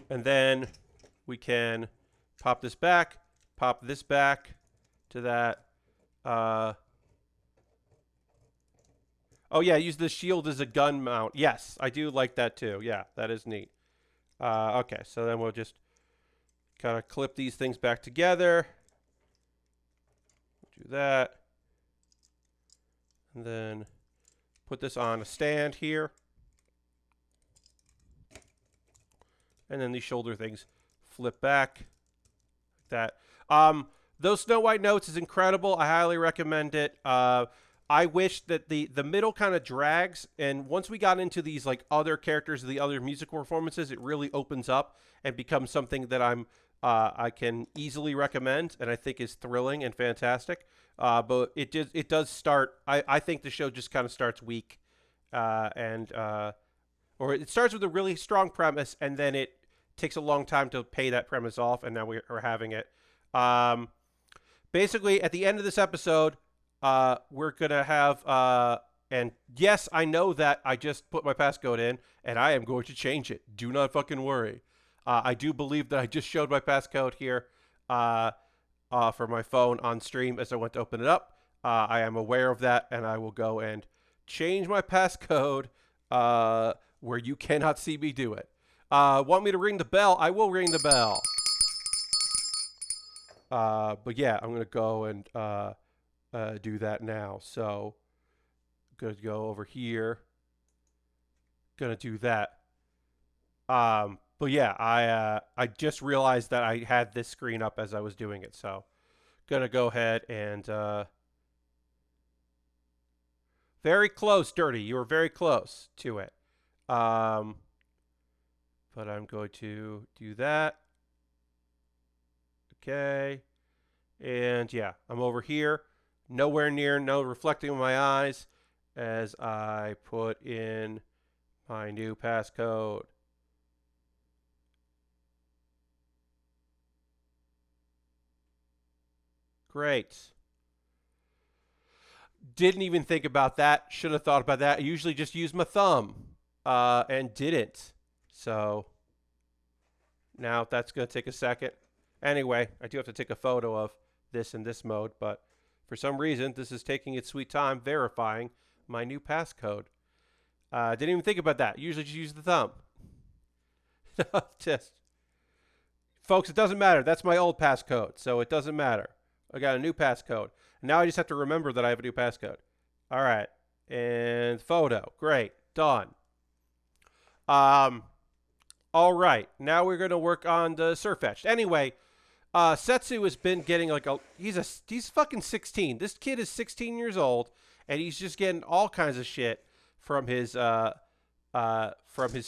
then we can pop this back to that. Oh yeah, use the shield as a gun mount. Yes, I do like that too. Yeah, that is neat. Okay, so then we'll just kind of clip these things back together. Do that. And then put this on a stand here. And then these shoulder things flip back like that. Those Snow White notes is incredible. I highly recommend it. I wish that the middle kind of drags, and once we got into these like other characters, the other musical performances, it really opens up and becomes something that I can easily recommend, and I think is thrilling and fantastic. But it does start. I think the show just kind of starts weak, or it starts with a really strong premise, and then it takes a long time to pay that premise off, and now we're having it. Basically, at the end of this episode, we're going to have, and yes, I know that I just put my passcode in, and I am going to change it. Do not fucking worry. I do believe that I just showed my passcode here for my phone on stream as I went to open it up. I am aware of that, and I will go and change my passcode where you cannot see me do it. Want me to ring the bell? I will ring the bell. But yeah, I'm going to go and do that now. So I'm going to go over here. Going to do that. But yeah, I just realized that I had this screen up as I was doing it. So going to go ahead and very close, Dirty. You were very close to it. But I'm going to do that. Okay. And yeah, I'm over here. Nowhere near, no reflecting in my eyes as I put in my new passcode. Great. Didn't even think about that. Should have thought about that. I usually just use my thumb and didn't. So now that's going to take a second. Anyway, I do have to take a photo of this in this mode, but for some reason, this is taking its sweet time verifying my new passcode. Didn't even think about that. Usually just use the thumb. Just, folks, it doesn't matter. That's my old passcode, so it doesn't matter. I got a new passcode. Now I just have to remember that I have a new passcode. All right. And photo. Great. Done. All right. Now we're going to work on the Sirfetch'D. Anyway, Setsu has been getting like he's fucking 16. This kid is 16 years old, and he's just getting all kinds of shit from his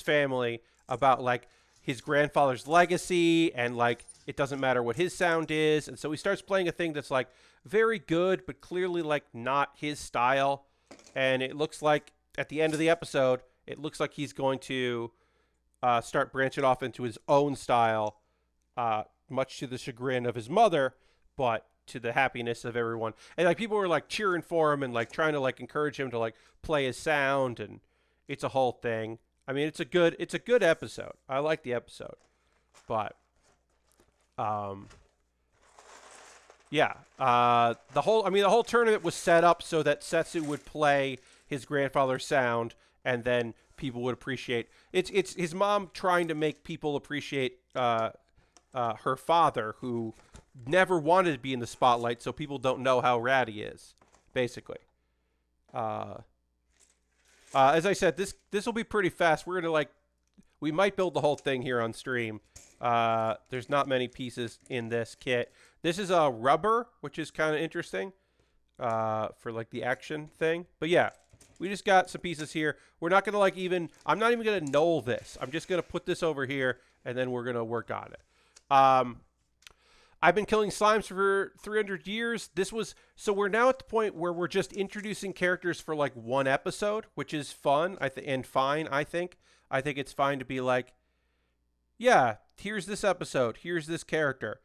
family about like his grandfather's legacy, and like it doesn't matter what his sound is. And so he starts playing a thing that's like very good, but clearly like not his style. And it looks like at the end of the episode, it looks like he's going to start branching off into his own style, much to the chagrin of his mother, but to the happiness of everyone. And like people were like cheering for him and like trying to like encourage him to like play his sound, and it's a whole thing. I mean, it's a good episode. I like the episode, but yeah, the whole tournament was set up so that Setsu would play his grandfather's sound, and then people would appreciate it's his mom trying to make people appreciate her father, who never wanted to be in the spotlight, so people don't know how rad he is, basically. As I said, this will be pretty fast. We might build the whole thing here on stream, There's not many pieces in this kit. This is a rubber, which is kind of interesting for like the action thing. But yeah, we just got some pieces here. We're not gonna I'm not even gonna null this. I'm just gonna put this over here, and then we're gonna work on it. I've been killing slimes for 300 years. So we're now at the point where we're just introducing characters for like one episode, which is fun, and fine, I think. I think it's fine to be like, yeah, here's this episode, here's this character.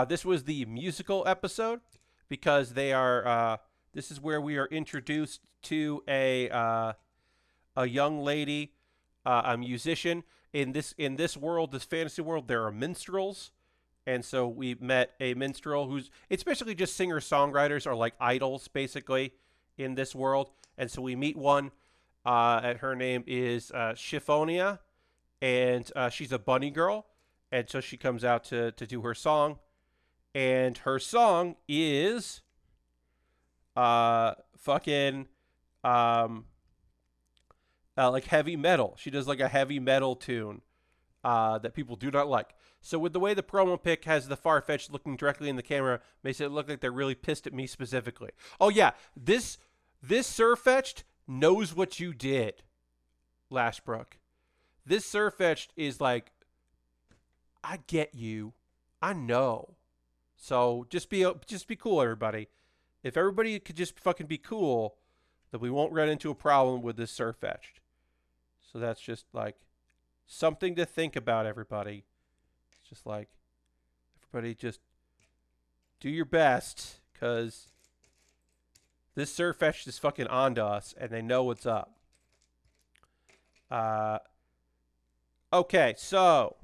This was the musical episode because this is where we are introduced to a young lady, a musician. In this world, this fantasy world, there are minstrels. And so we met a minstrel it's basically just singer-songwriters or like idols, basically, in this world. And so we meet one, and her name is Shiphonia, and she's a bunny girl. And so she comes out to do her song. And her song is fucking like heavy metal. She does like a heavy metal tune that people do not like. So with the way the promo pic has the Farfetch'd looking directly in the camera, makes it look like they're really pissed at me specifically. Oh yeah, this Sirfetch'D knows what you did, Lashbrook. This Sirfetch'd is like, I get you, I know. So just be cool, everybody. If everybody could just fucking be cool, then we won't run into a problem with this Sirfetch'd. So that's just like something to think about, everybody. It's just like, everybody just do your best, because this Sirfetch'd is fucking onto us, and they know what's up. Okay, so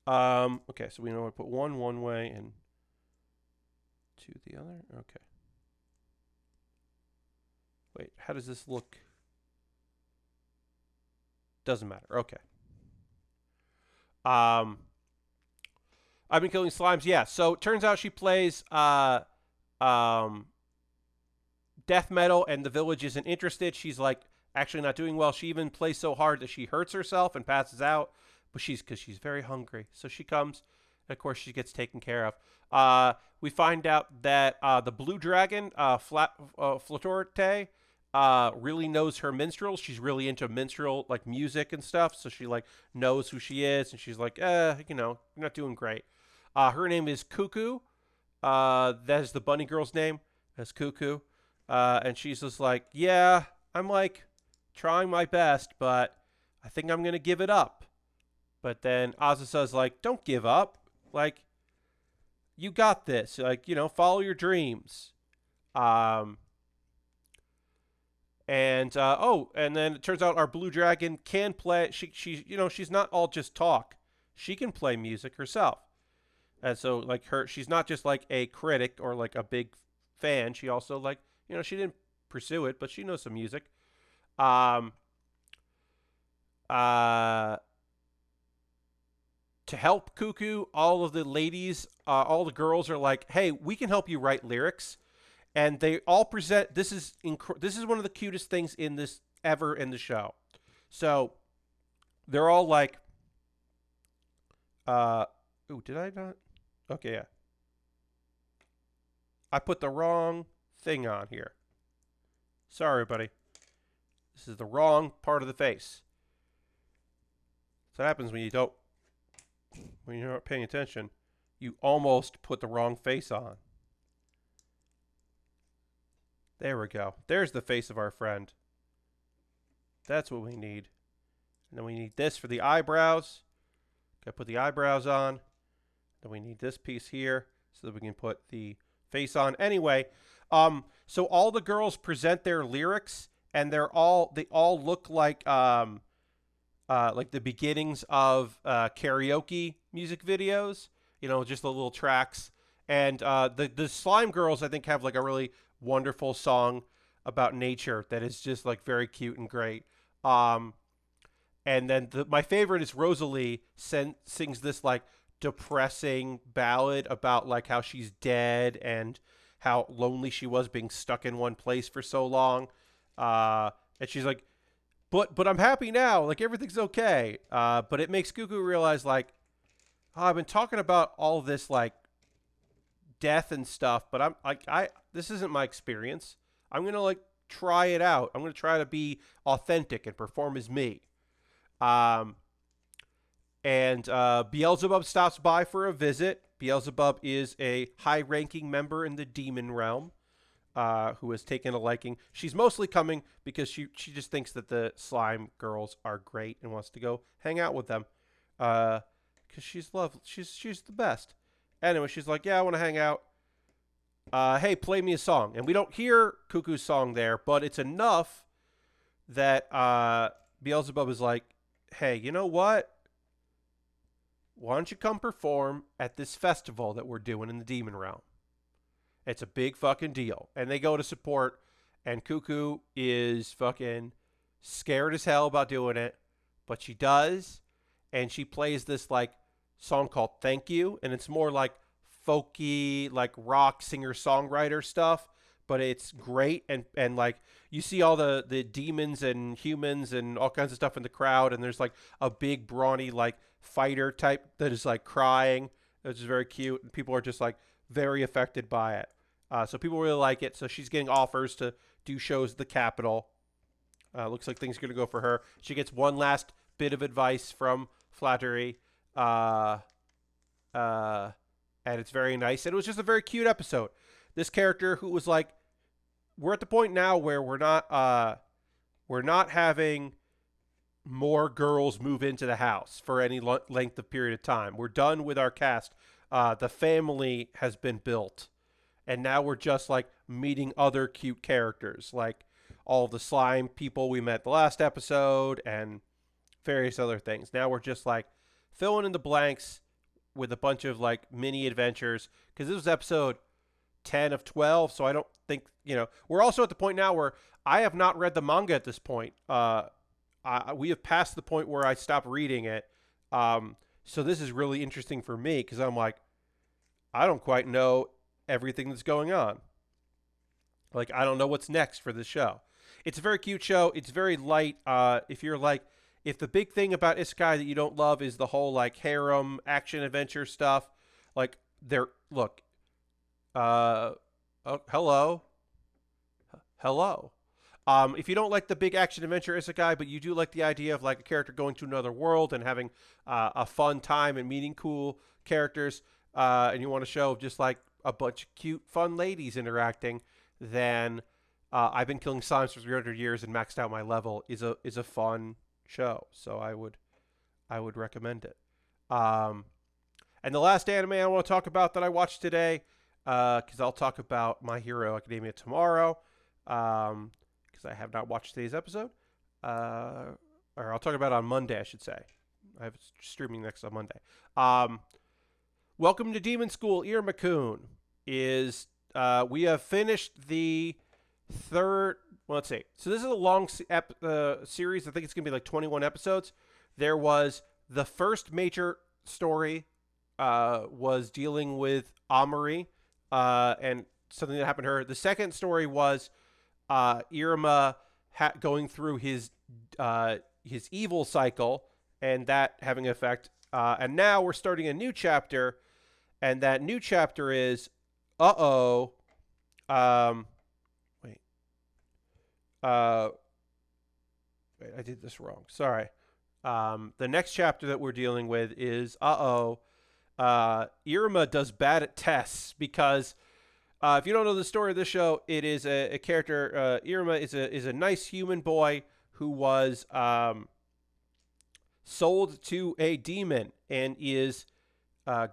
so we know how to put one way and two the other. Okay. Wait, how does this look? Doesn't matter. Okay. I've been killing slimes. Yeah. So it turns out she plays death metal, and the village isn't interested. She's like actually not doing well. She even plays so hard that she hurts herself and passes out. But because she's very hungry, so she comes. And of course, she gets taken care of. We find out that the blue dragon, Flatorte, really knows her minstrels. She's really into minstrel like music and stuff, so she like knows who she is, and she's like, you're not doing great. Her name is Cuckoo. That is the bunny girl's name. That's Cuckoo. And she's just like, yeah, I'm like trying my best, but I think I'm gonna give it up. But then Azusa's like, don't give up. Like, you got this. Like, follow your dreams. And then it turns out our blue dragon can play. She's not all just talk. She can play music herself. And so like she's not just like a critic or like a big fan. She also like, she didn't pursue it, but she knows some music. To help Cuckoo, all of the ladies, all the girls are like, hey, we can help you write lyrics. And they all present, this is one of the cutest things in this ever in the show. So they're all like, did I not? Okay, yeah. I put the wrong thing on here. Sorry, buddy. This is the wrong part of the face. So that happens when you're not paying attention. You almost put the wrong face on. There we go. There's the face of our friend. That's what we need. And then we need this for the eyebrows. Gotta put the eyebrows on. Then we need this piece here so that we can put the face on. Anyway, so all the girls present their lyrics, and they all look like the beginnings of karaoke music videos. Just the little tracks. And the slime girls, I think, have like a really wonderful song about nature that is just like very cute and great. And then my favorite is Rosalie sings this like depressing ballad about like how she's dead and how lonely she was being stuck in one place for so long. And she's like, but I'm happy now. Like everything's okay. But it makes Cuckoo realize like, I've been talking about all this like death and stuff, but I'm like I this isn't my experience. I'm gonna like try it out. I'm gonna try to be authentic and perform as me. Um, and Beelzebub stops by for a visit. Beelzebub is a high-ranking member in the demon realm, who has taken a liking. She's mostly coming because she just thinks that the slime girls are great and wants to go hang out with them. Because she's love. She's the best. Anyway, she's like, yeah, I want to hang out. Hey, play me a song. And we don't hear Cuckoo's song there, but it's enough that Beelzebub is like, hey, you know what? Why don't you come perform at this festival that we're doing in the demon realm? It's a big fucking deal. And they go to support, and Cuckoo is fucking scared as hell about doing it, but she does, and she plays this like song called Thank You, and it's more like folky, like rock singer songwriter stuff, but it's great. And like you see all the demons and humans and all kinds of stuff in the crowd, and there's like a big brawny like fighter type that is like crying, which is very cute, and people are just like very affected by it. So people really like it. So she's getting offers to do shows at the Capitol. Looks like things are going to go for her. She gets one last bit of advice from Flattery. Uh, uh, and it's very nice. And it was just a very cute episode. This character who was like, we're at the point now where we're not having more girls move into the house for any length of period of time. We're done with our cast. The family has been built, and now we're just like meeting other cute characters, like all the slime people we met the last episode and various other things. Now we're just like filling in the blanks with a bunch of like mini adventures, because this was episode 10 of 12, so I don't think, we're also at the point now where I have not read the manga at this point. We have passed the point where I stopped reading it. So this is really interesting for me because I'm like, I don't quite know everything that's going on. Like, I don't know what's next for this show. It's a very cute show. It's very light. If the big thing about Isekai that you don't love is the whole like harem action adventure stuff, like look, oh, hello. If you don't like the big action adventure isekai, but you do like the idea of like a character going to another world and having a fun time and meeting cool characters, and you want a show of just like a bunch of cute, fun ladies interacting, then I've been killing slimes for 300 years and maxed out my level is a fun show. So I would recommend it. And the last anime I want to talk about that I watched today, because I'll talk about My Hero Academia tomorrow. Because I have not watched today's episode. Or I'll talk about it on Monday, I should say. I have streaming next on Monday. Welcome to Demon School, Iruma-kun. We have finished the third. Well, let's see. So this is a long series. I think it's going to be like 21 episodes. There was the first major story was dealing with Amari and something that happened to her. The second story was Iruma going through his evil cycle and that having an effect. And now we're starting a new chapter, and that new chapter is wait. Wait, I did this wrong. Sorry. The next chapter that we're dealing with is Iruma does bad at tests because if you don't know the story of this show, it is a character. Iruma is a nice human boy who was sold to a demon and is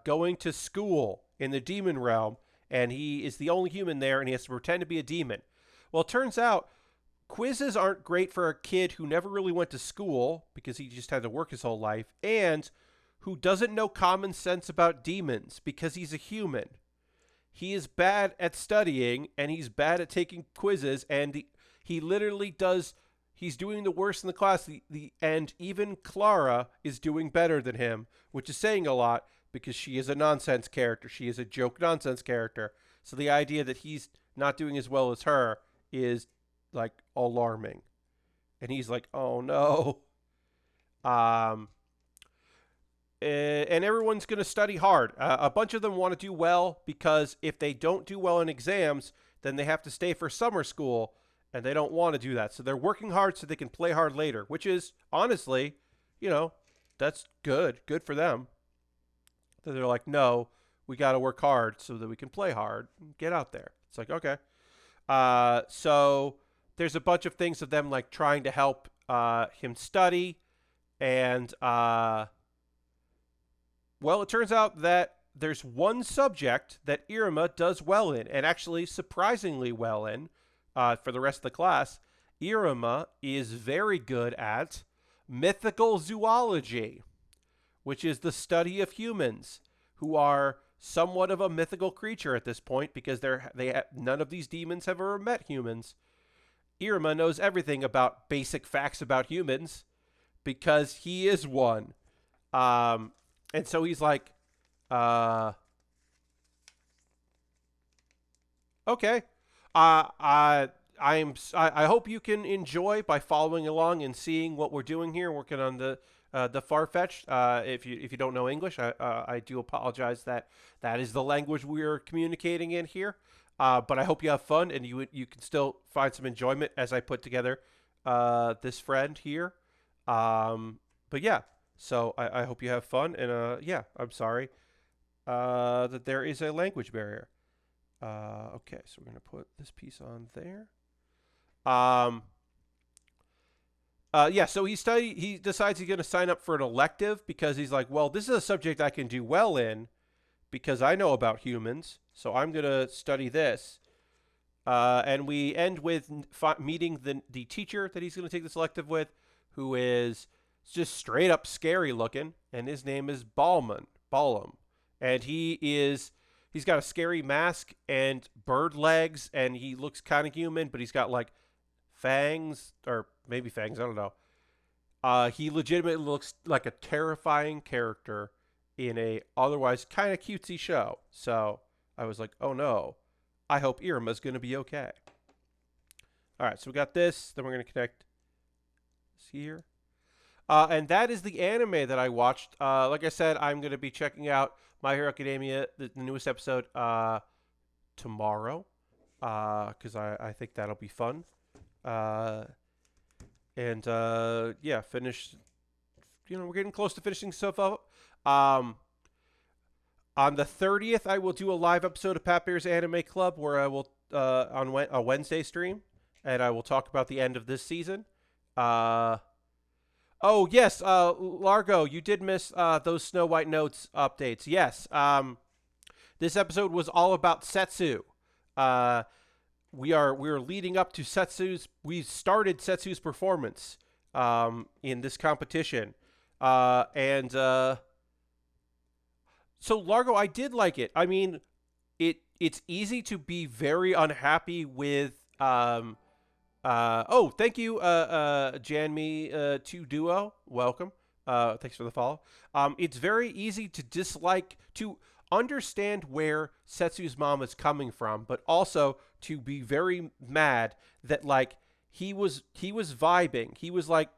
going to school in the demon realm, and he is the only human there, and he has to pretend to be a demon. Well, it turns out quizzes aren't great for a kid who never really went to school because he just had to work his whole life, and who doesn't know common sense about demons because he's a human. He is bad at studying, and he's bad at taking quizzes, and he literally does. He's doing the worst in the class, and even Clara is doing better than him, which is saying a lot because she is a nonsense character. She is a joke nonsense character. So the idea that he's not doing as well as her is like alarming. And he's like, oh no. and everyone's going to study hard. A bunch of them want to do well because if they don't do well in exams, then they have to stay for summer school, and they don't want to do that. So they're working hard so they can play hard later, which is honestly, that's good. Good for them. That they're like, no, we got to work hard so that we can play hard and get out there. It's like, okay. So there's a bunch of things of them like trying to help him study, and well, it turns out that there's one subject that Iruma does well in, and actually surprisingly well in for the rest of the class. Iruma is very good at mythical zoology, which is the study of humans, who are somewhat of a mythical creature at this point because none of these demons have ever met humans. Iruma knows everything about basic facts about humans because he is one. And so he's like, okay. I hope you can enjoy by following along and seeing what we're doing here, working on the Farfetch'd. If you don't know English, I do apologize that is the language we're communicating in here. But I hope you have fun and you can still find some enjoyment as I put together this friend here. But yeah, so I hope you have fun, and yeah, I'm sorry that there is a language barrier. Okay, so we're gonna put this piece on there. Yeah, so he decides he's gonna sign up for an elective because he's like, well, this is a subject I can do well in because I know about humans, so I'm gonna study this. And we end with meeting the teacher that he's gonna take this elective with, who is just straight up scary looking, and his name is Ballum. And he's got a scary mask and bird legs, and he looks kind of human, but he's got like fangs, or maybe fangs, I don't know. He legitimately looks like a terrifying character in a otherwise kind of cutesy show. So I was like, oh no, I hope Iruma's going to be okay. All right, so we got this. Then we're going to connect this here. And that is the anime that I watched. Like I said, I'm going to be checking out My Hero Academia, the newest episode, tomorrow. Because I think that'll be fun. And yeah, finish. We're getting close to finishing stuff up. On the 30th, I will do a live episode of Pat Bear's Anime Club where I will on a Wednesday stream, and I will talk about the end of this season. Oh yes, Largo, you did miss those Snow White Notes updates. Yes, this episode was all about Setsu. We're leading up to Setsu's. We started Setsu's performance in this competition, and so Largo, I did like it. I mean, it's easy to be very unhappy with. Oh, thank you, Janmi 2 Duo. Welcome. Thanks for the follow. It's very easy to to understand where Setsu's mom is coming from, but also to be very mad that like he was vibing. He was like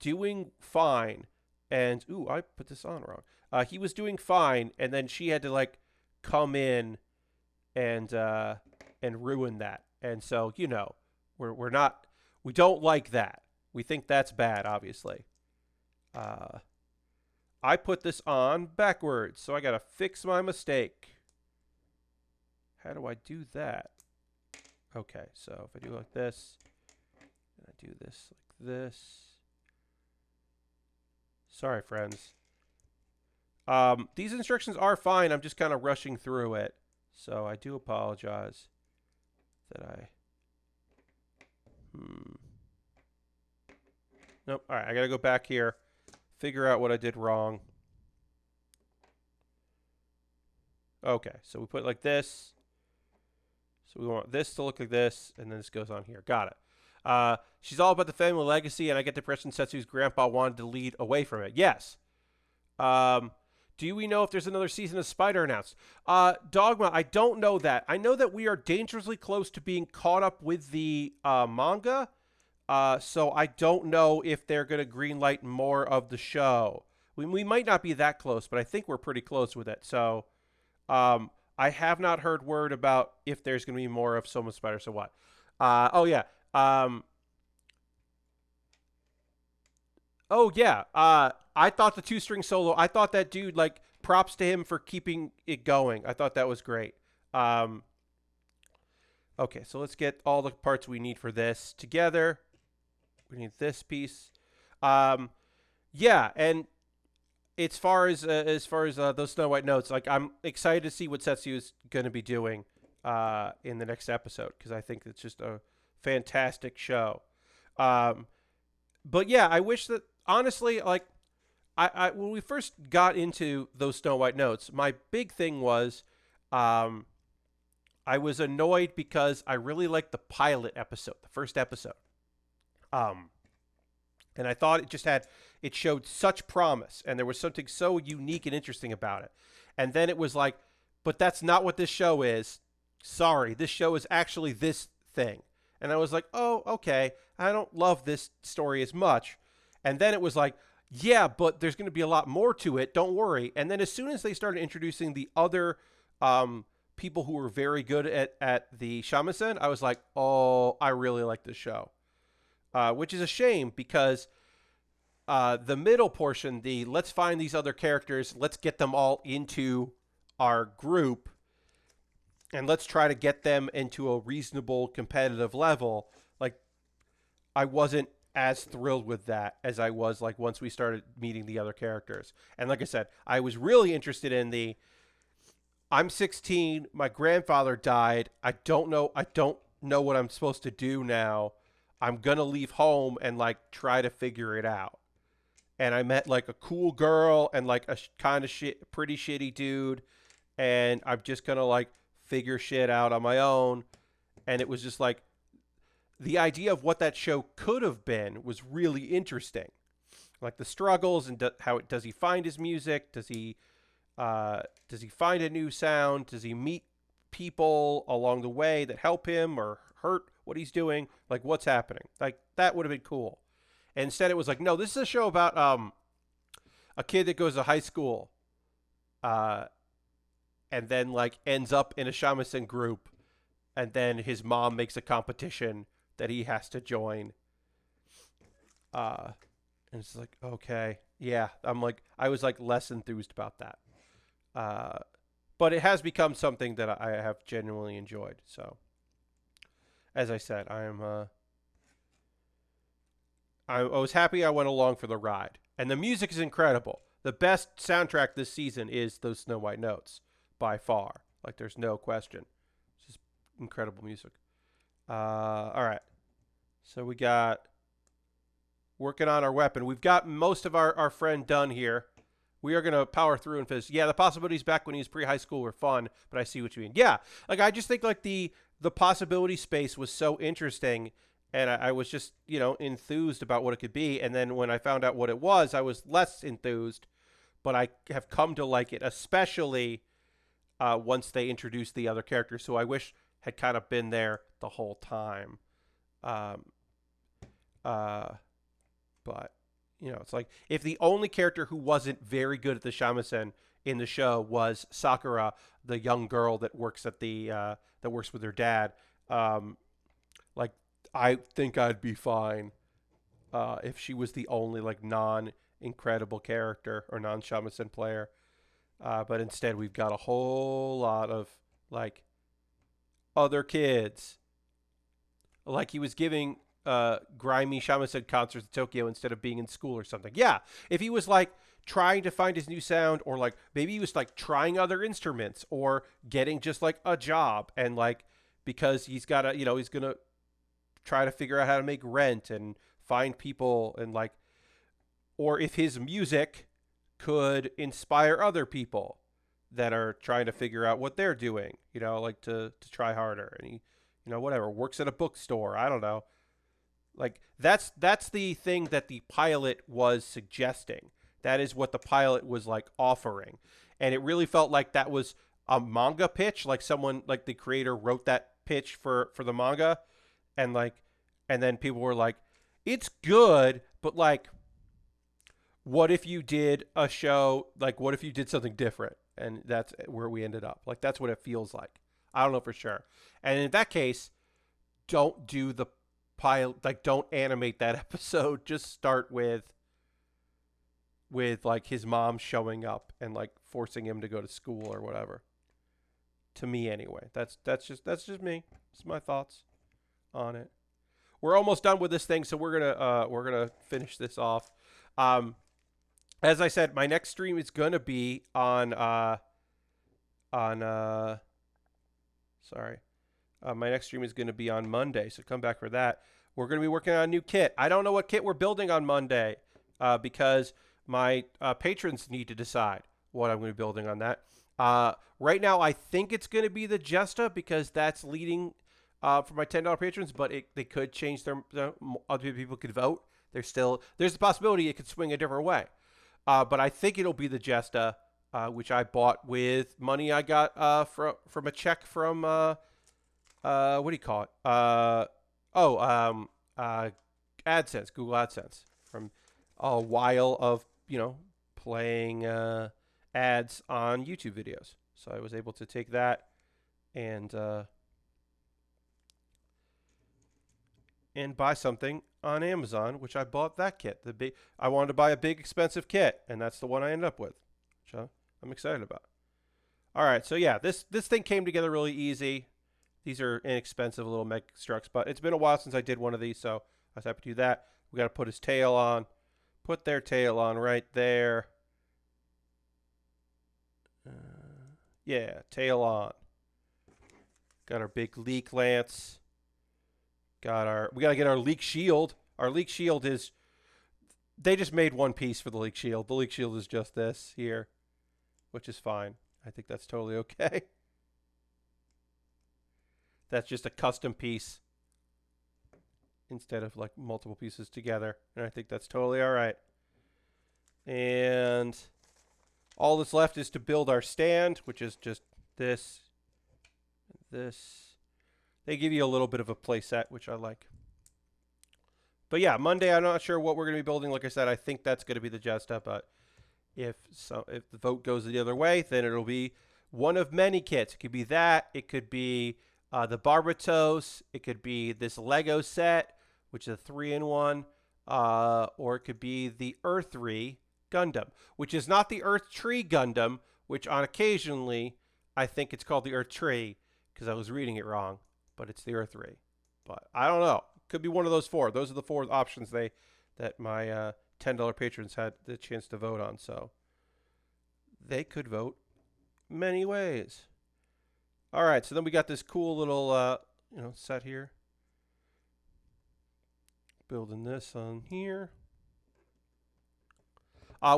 doing fine, and ooh, I put this on wrong. He was doing fine, and then she had to like come in and ruin that. And so we don't like that. We think that's bad, obviously. I put this on backwards, so I gotta fix my mistake. How do I do that? Okay, so if I do like this, and I do this like this. Sorry, friends. These instructions are fine. I'm just kind of rushing through it. So I do apologize that I... Nope. All right, I got to go back here, figure out what I did wrong. Okay, so we put it like this. So we want this to look like this, and then this goes on here. Got it. She's all about the family legacy, and I get the impression Setsu's grandpa wanted to lead away from it. Yes. Do we know if there's another season of Spider announced? Dogma, I don't know that. I know that we are dangerously close to being caught up with the manga, so I don't know if they're going to greenlight more of the show. We might not be that close, but I think we're pretty close with it. So I have not heard word about if there's going to be more of Soma Spider. So what? Oh yeah. Um, oh yeah. I thought the 2 string solo. I thought that dude, like, props to him for keeping it going. I thought that was great. Um, okay, so let's get all the parts we need for this together. We need this piece. Um, yeah, and as far as those Snow White notes, like, I'm excited to see what Setsu is going to be doing in the next episode, because I think it's just a fantastic show. Um, but yeah, I wish that, honestly, like, I when we first got into those Snow White notes, my big thing was um, I was annoyed because I really liked the pilot episode, the first episode. Um, and I thought it showed such promise, and there was something so unique and interesting about it. And then it was like, but that's not what this show is. Sorry, this show is actually this thing. And I was like, oh, okay, I don't love this story as much. And then it was like, yeah, but there's going to be a lot more to it. Don't worry. And then as soon as they started introducing the other people who were very good at the shamisen, I was like, oh, I really like this show. Which is a shame, because the middle portion, the let's find these other characters, let's get them all into our group, and let's try to get them into a reasonable competitive level. Like, I wasn't as thrilled with that as I was, like, once we started meeting the other characters. And like I said, I was really interested in the I'm 16, my grandfather died, I don't know what I'm supposed to do now. I'm going to leave home and, like, try to figure it out. And I met, like, a cool girl and, like, a kind of pretty shitty dude, and I'm just going to, like, figure shit out on my own. And it was just like, the idea of what that show could have been was really interesting. Like, the struggles and does he find his music? Does he find a new sound? Does he meet people along the way that help him or hurt what he's doing? Like, what's happening? Like, that would have been cool. And instead it was like, no, this is a show about a kid that goes to high school and then, like, ends up in a shamisen group, and then his mom makes a competition that he has to join. And it's like, okay, yeah, I was, like, less enthused about that. But it has become something that I have genuinely enjoyed. So, as I said, I was happy I went along for the ride. And the music is incredible. The best soundtrack this season is those Snow White notes, by far. Like, there's no question. It's just incredible music. All right. So we got working on our weapon. We've got most of our friend done here. We are going to power through and finish. Yeah, the possibilities back when he was pre-high school were fun, but I see what you mean. Yeah, like, I just think, like, the possibility space was so interesting, and I was just, enthused about what it could be. And then when I found out what it was, I was less enthused, but I have come to like it, especially once they introduced the other characters, who I wish had kind of been there the whole time. Um, but it's like, if the only character who wasn't very good at the shamisen in the show was Sakura, the young girl that works at that works with her dad, like, I think I'd be fine if she was the only, like, non-incredible character or non-shamisen player. But instead, we've got a whole lot of, like, other kids. Like, he was giving grimy shamisen concerts in Tokyo instead of being in school or something. Yeah, if he was, like, trying to find his new sound, or, like, maybe he was, like, trying other instruments, or getting just, like, a job, and, like, because he's got to, he's going to try to figure out how to make rent and find people, and, like, or if his music could inspire other people that are trying to figure out what they're doing, like, to try harder. And he, whatever, works at a bookstore. I don't know. Like, that's the thing that the pilot was suggesting. That is what the pilot was, like, offering. And it really felt like that was a manga pitch. Like, someone, like, the creator wrote that pitch for the manga. And then people were like, it's good, but, like, what if you did a show, like what if you did something different? And that's where we ended up. Like that's what it feels like. I don't know for sure. And in that case, don't do the pilot, like don't animate that episode. Just start with like his mom showing up and like forcing him to go to school or whatever. To me anyway. That's just me. It's my thoughts on it. We're almost done with this thing, so we're gonna finish this off. Um, as I said, my next stream is gonna be on sorry. My next stream is gonna be on Monday, so come back for that. We're gonna be working on a new kit. I don't know what kit we're building on Monday, because my patrons need to decide what I'm gonna be building on that. Right now, I think it's gonna be the Jesta because that's leading for my $10 patrons, but they could change their other people could vote. There's the possibility it could swing a different way. But I think it'll be the Jesta, which I bought with money I got from a check from what do you call it? AdSense, Google AdSense, from a while of playing ads on YouTube videos. So I was able to take that and buy something on Amazon, which I bought that kit. I wanted to buy a big expensive kit, and that's the one I ended up with, which I'm excited about. All right, so yeah, this thing came together really easy. These are inexpensive little Mega Construx, but it's been a while since I did one of these, so I was happy to do that. We got to put his tail on. Put their tail on right there. Yeah, tail on. Got our big leak lance. We got to get our leak shield. Our leak shield is, they just made one piece for the leak shield. The leak shield is just this here, which is fine. I think that's totally okay. That's just a custom piece instead of like multiple pieces together. And I think that's totally all right. And all that's left is to build our stand, which is just this. They give you a little bit of a play set, which I like. But yeah, Monday, I'm not sure what we're going to be building. Like I said, I think that's going to be the Jesta, but if the vote goes the other way, then it'll be one of many kits. It could be that. It could be the Barbatos. It could be this Lego set, which is a 3-in-1. Or it could be the Earth 3 Gundam, which is not the Earth Tree Gundam, which on occasionally I think it's called the Earth Tree because I was reading it wrong, but it's the Earth 3. But I don't know. Could be one of those four. Those are the four options that my $10 patrons had the chance to vote on. So they could vote many ways. All right. So then we got this cool little set here. Building this on here.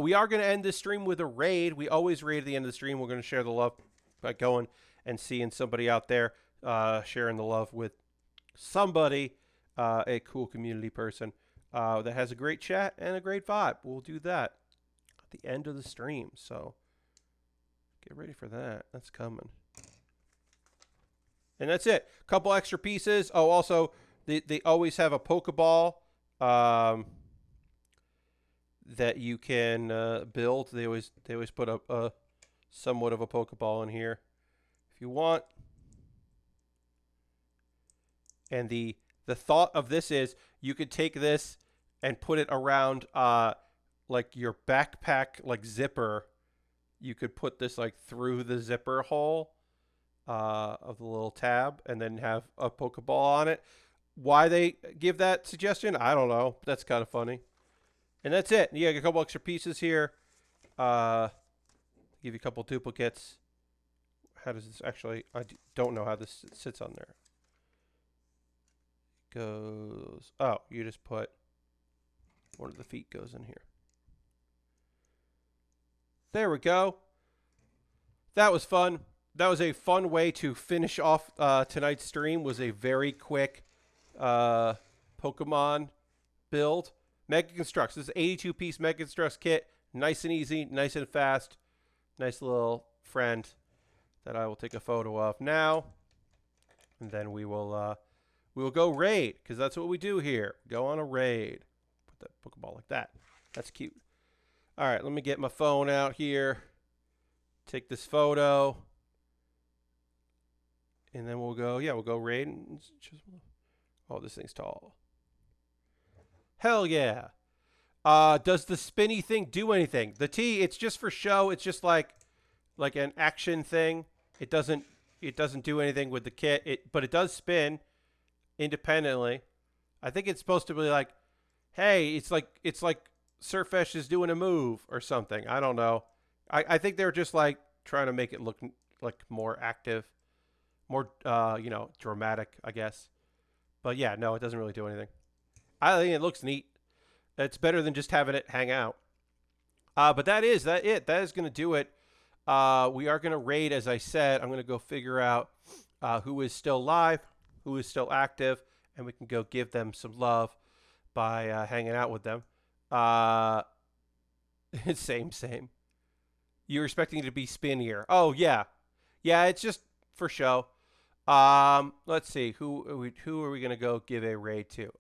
We are going to end this stream with a raid. We always raid at the end of the stream. We're going to share the love by going and seeing somebody out there sharing the love with somebody, a cool community person that has a great chat and a great vibe. We'll do that at the end of the stream. So get ready for that. That's coming. And that's it. A couple extra pieces. Oh, also, they always have a Pokeball that you can build. They always put a somewhat of a Pokeball in here if you want. And the thought of this is you could take this and put it around like your backpack like zipper. You could put this like through the zipper hole of the little tab and then have a Pokeball on it. Why they give that suggestion, I don't know. That's kind of funny. And that's it. You got a couple extra pieces here. Give you a couple duplicates. How does this actually... I don't know how this sits on there. Goes... Oh, you just put... one of the feet goes in here. There we go. That was fun. That was a fun way to finish off tonight's stream. Was a very quick Pokemon build. Mega Construx. This is an 82-piece Mega Construx kit. Nice and easy, nice and fast. Nice little friend that I will take a photo of now. And then we will go raid, because that's what we do here. Go on a raid. Put that Pokeball like that. That's cute. All right, let me get my phone out here. Take this photo. And then we'll go, we'll go raid. Oh, this thing's tall. Hell yeah. Does the spinny thing do anything? The T, it's just for show. It's just like an action thing. It doesn't do anything with the kit. But it does spin independently. I think it's supposed to be like, hey, it's like Sirfetch'D is doing a move or something. I don't know. I think they're just like trying to make it look like more active, more dramatic, I guess. But yeah, no, it doesn't really do anything. I think it looks neat. It's better than just having it hang out. But that is it. That is going to do it. We are going to raid, as I said. I'm going to go figure out who is still live, who is still active, and we can go give them some love by hanging out with them. Same. You're expecting it to be spinnier. Oh, yeah. Yeah, it's just for show. Let's see. Who are we going to go give a raid to?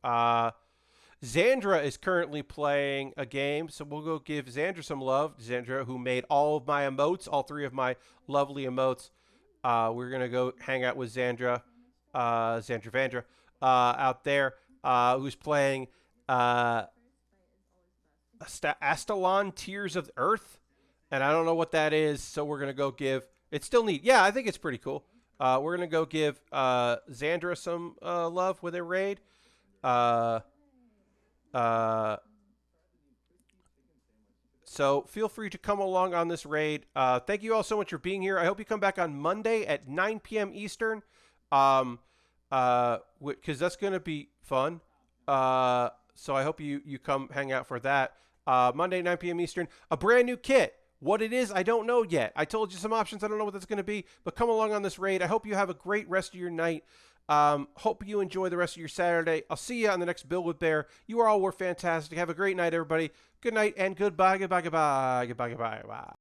Xandra is currently playing a game, so we'll go give Xandra some love. Xandra, who made all of my emotes, all 3 of my lovely emotes. We're going to go hang out with Xandra, Vandra, out there, who's playing Astalon Tears of Earth. And I don't know what that is, so we're going to go give... It's still neat. Yeah, I think it's pretty cool. We're going to go give Xandra some love with a raid. So feel free to come along on this raid. Thank you all so much for being here. I hope you come back on Monday at 9 p.m. Eastern, because that's going to be fun. So I hope you come hang out for that. Monday, 9 p.m. Eastern. A brand new kit. What it is, I don't know yet. I told you some options. I don't know what that's going to be, but come along on this raid. I hope you have a great rest of your night. Hope you enjoy the rest of your Saturday. I'll see you on the next Build with Baer. You all were fantastic. Have a great night, everybody. Good night and goodbye.